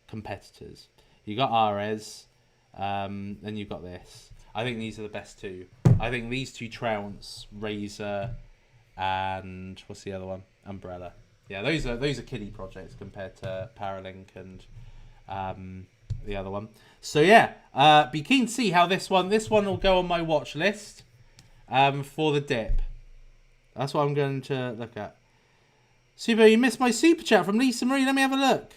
competitors. You got Ares, then you've got this. I think these are the best two. I think these two trounce Razor and what's the other one? Umbrella. Yeah, those are kiddie projects compared to Paralink and the other one. So yeah, be keen to see how this one will go on my watch list for the dip. That's what I'm going to look at. Suppo, you missed my super chat from Lisa Marie. Let me have a look.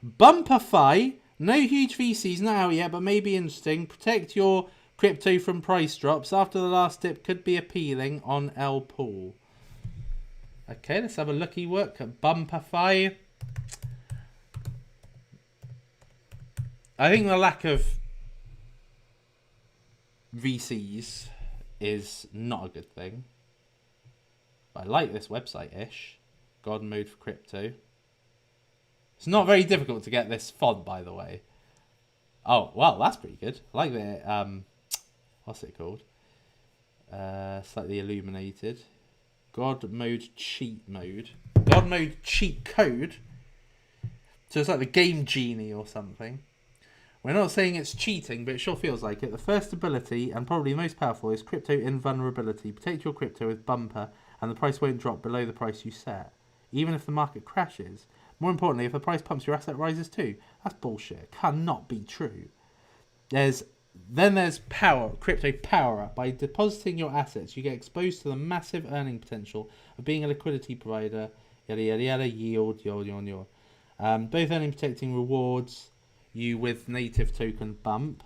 Bumperfy, no huge VCs, not out yet, but maybe interesting. Protect your crypto from price drops after the last dip could be appealing on L Pool. Okay, let's have a looky look at Bumperfy. I think the lack of VCs is not a good thing. But I like this website-ish. God mode for crypto. It's not very difficult to get this font, by the way. Oh, well, that's pretty good. I like the what's it called? Slightly illuminated. God mode cheat mode. God mode cheat code. So it's like the Game Genie or something. We're not saying it's cheating, but it sure feels like it. The first ability, and probably most powerful, is Crypto Invulnerability. Protect your crypto with Bumper, and the price won't drop below the price you set, even if the market crashes. More importantly, if the price pumps, your asset rises too. That's bullshit. It cannot be true. There's power, crypto power up. By depositing your assets, you get exposed to the massive earning potential of being a liquidity provider. Yada yada yada. Yield. Both earning protecting rewards you with native token bump.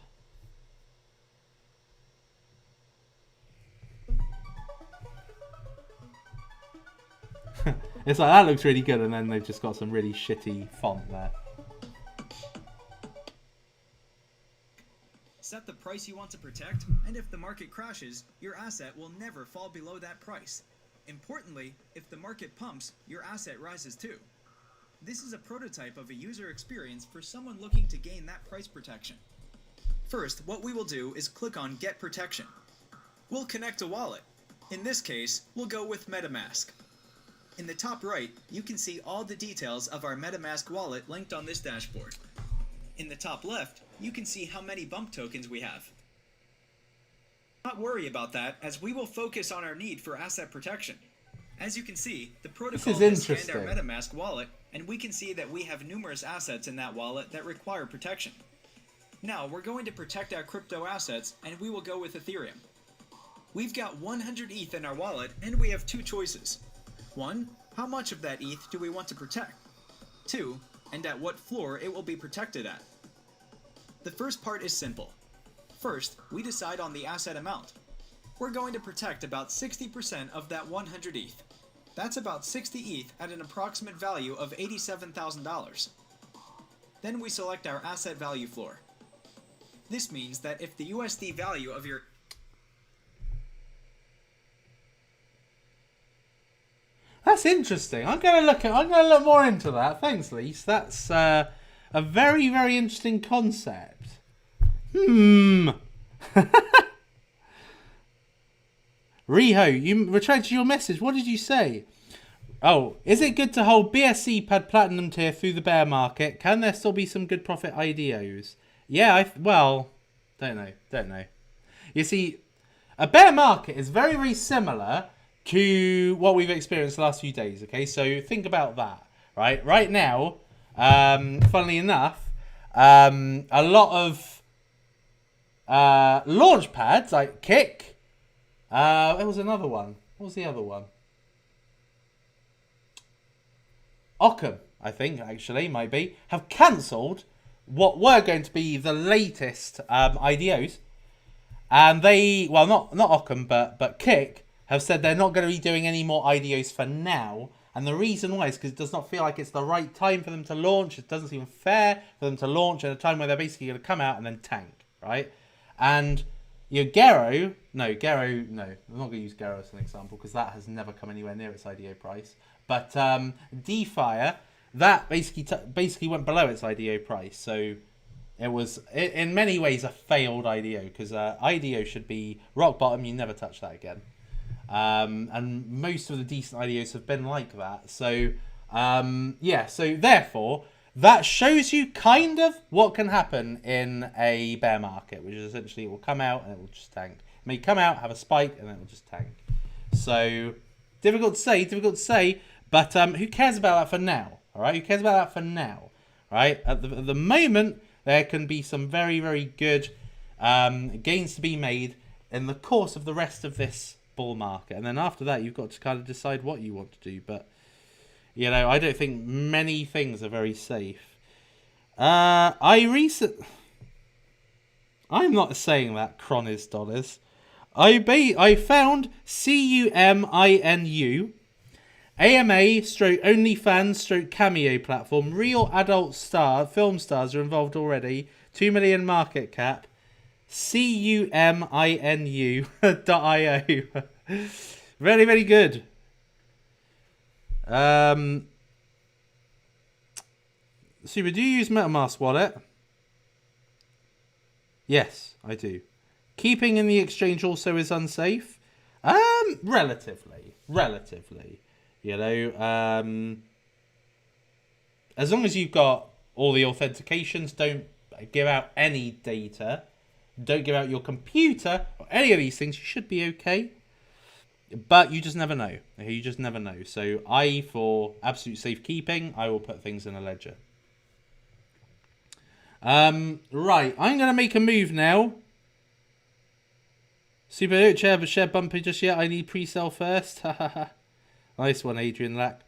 It's like that looks really good, and then they've just got some really shitty font there. Set the price you want to protect, and if the market crashes, your asset will never fall below that price. Importantly, if the market pumps, your asset rises too. This is a prototype of a user experience for someone looking to gain that price protection. First, what we will do is click on Get Protection. We'll connect a wallet. In this case, we'll go with MetaMask. In the top right, you can see all the details of our MetaMask wallet linked on this dashboard. In the top left, you can see how many bump tokens we have. Do not worry about that, as we will focus on our need for asset protection. As you can see, the protocol has scanned our MetaMask wallet, and we can see that we have numerous assets in that wallet that require protection. Now, we're going to protect our crypto assets, and we will go with Ethereum. We've got 100 ETH in our wallet, and we have two choices. 1. How much of that ETH do we want to protect? 2. And at what floor it will be protected at. The first part is simple. First, we decide on the asset amount. We're going to protect about 60% of that 100 ETH. That's about 60 ETH at an approximate value of $87,000. Then we select our asset value floor. This means that if the USD value of your That's interesting. I'm gonna look more into that. Thanks, Lise. That's a very, very interesting concept. Riho, you retracted your message. What did you say? Oh, is it good to hold BSC pad platinum tier through the bear market? Can there still be some good profit IDOs? Yeah, well, don't know. You see, a bear market is very, very similar to what we've experienced the last few days, okay? So think about that, right? Right now, funnily enough, a lot of launch pads like Kick, there was another one. What was the other one? Occam, I think, actually, might be, have cancelled what were going to be the latest IDOs. And they, well, not Occam, but Kick, have said they're not going to be doing any more IDOs for now. And the reason why is because it does not feel like it's the right time for them to launch. It doesn't seem fair for them to launch at a time where they're basically going to come out and then tank, right? And Gero, no, I'm not going to use Gero as an example because that has never come anywhere near its IDO price. But DeFi, that basically went below its IDO price. So it was, in many ways, a failed IDO because IDO should be rock bottom. You never touch that again. And most of the decent IDOs have been like that. So, so therefore, that shows you kind of what can happen in a bear market, which is essentially it will come out and it will just tank. It may come out, have a spike, and then it will just tank. So, difficult to say, but who cares about that for now? All right, who cares about that for now? Right, at the moment, there can be some very, very good gains to be made in the course of the rest of this bull market, and then after that, you've got to kind of decide what you want to do. But I don't think many things are very safe. I'm not saying that Cron is dollars. I found CUMINU AMA stroke OnlyFans stroke Cameo platform. Real adult film stars are involved already. 2 million market cap. CUMINU.io. Very, very good. Super, do you use MetaMask wallet? Yes, I do. Keeping in the exchange also is unsafe. Relatively. As long as you've got all the authentications, don't give out any data, don't give out your computer or any of these things, you should be okay. But you just never know. You just never know. So for absolute safekeeping, I will put things in a ledger. Right, I'm going to make a move now. Super, don't have a share bumper just yet. I need pre-sale first. Nice one, Adrian Lack.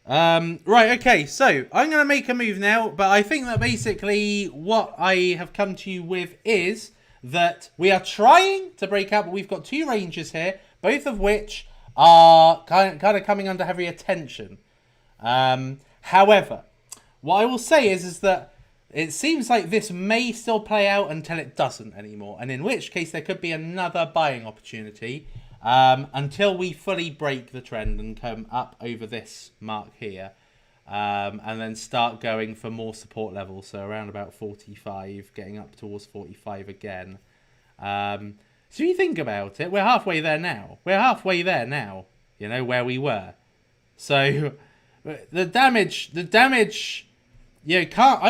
Right, okay, so I'm going to make a move now, but I think that basically what I have come to you with is that we are trying to break out, but we've got two ranges here, both of which are kind of coming under heavy attention. However, what I will say is that it seems like this may still play out until it doesn't anymore, and in which case there could be another buying opportunity until we fully break the trend and come up over this mark here, and then start going for more support levels, so around about 45, getting up towards 45 again. So you think about it, we're halfway there now. Where we were. So the damage, I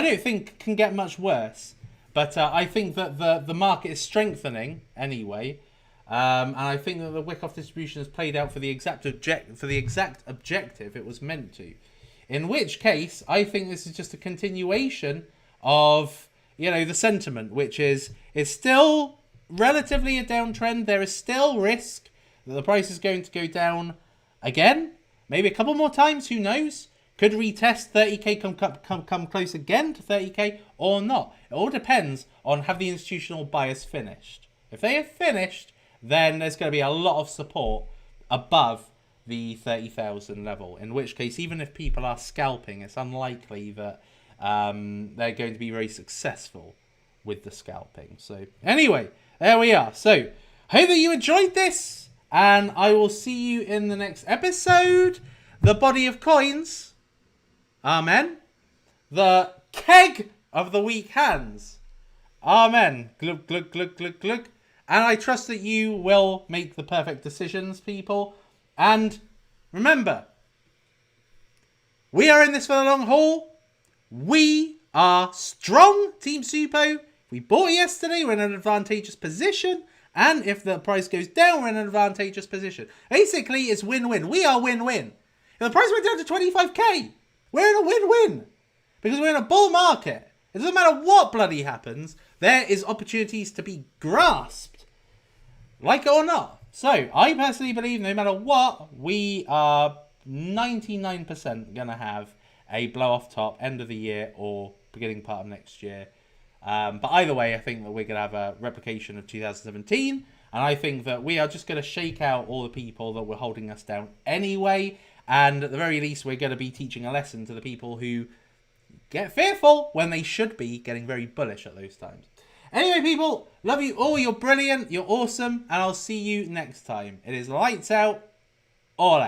don't think can get much worse. But I think that the market is strengthening anyway. And I think that the wick-off distribution has played out for the exact objective it was meant to. In which case, I think this is just a continuation of, the sentiment, which is still relatively a downtrend. There is still risk that the price is going to go down again. Maybe a couple more times, who knows? Could retest 30k, come close again to 30k or not. It all depends on have the institutional buyers finished. If they have finished, then there's going to be a lot of support above the 30,000 level. In which case, even if people are scalping, it's unlikely that they're going to be very successful with the scalping. So anyway, there we are. So hope that you enjoyed this, and I will see you in the next episode. The body of coins. Amen. The keg of the weak hands. Amen. Glug, glug, glug, glug, glug. And I trust that you will make the perfect decisions, people. And remember, we are in this for the long haul. We are strong, Team Suppo. We bought yesterday, we're in an advantageous position. And if the price goes down, we're in an advantageous position. Basically, it's win-win. We are win-win. If the price went down to 25k, we're in a win-win. Because we're in a bull market. It doesn't matter what bloody happens. There is opportunities to be grasped. Like it or not. So, I personally believe no matter what, we are 99% going to have a blow-off top end of the year or beginning part of next year. But either way, I think that we're going to have a replication of 2017. And I think that we are just going to shake out all the people that were holding us down anyway. And at the very least, we're going to be teaching a lesson to the people who get fearful when they should be getting very bullish at those times. Anyway, people, love you all. You're brilliant. You're awesome. And I'll see you next time. It is lights out, all out.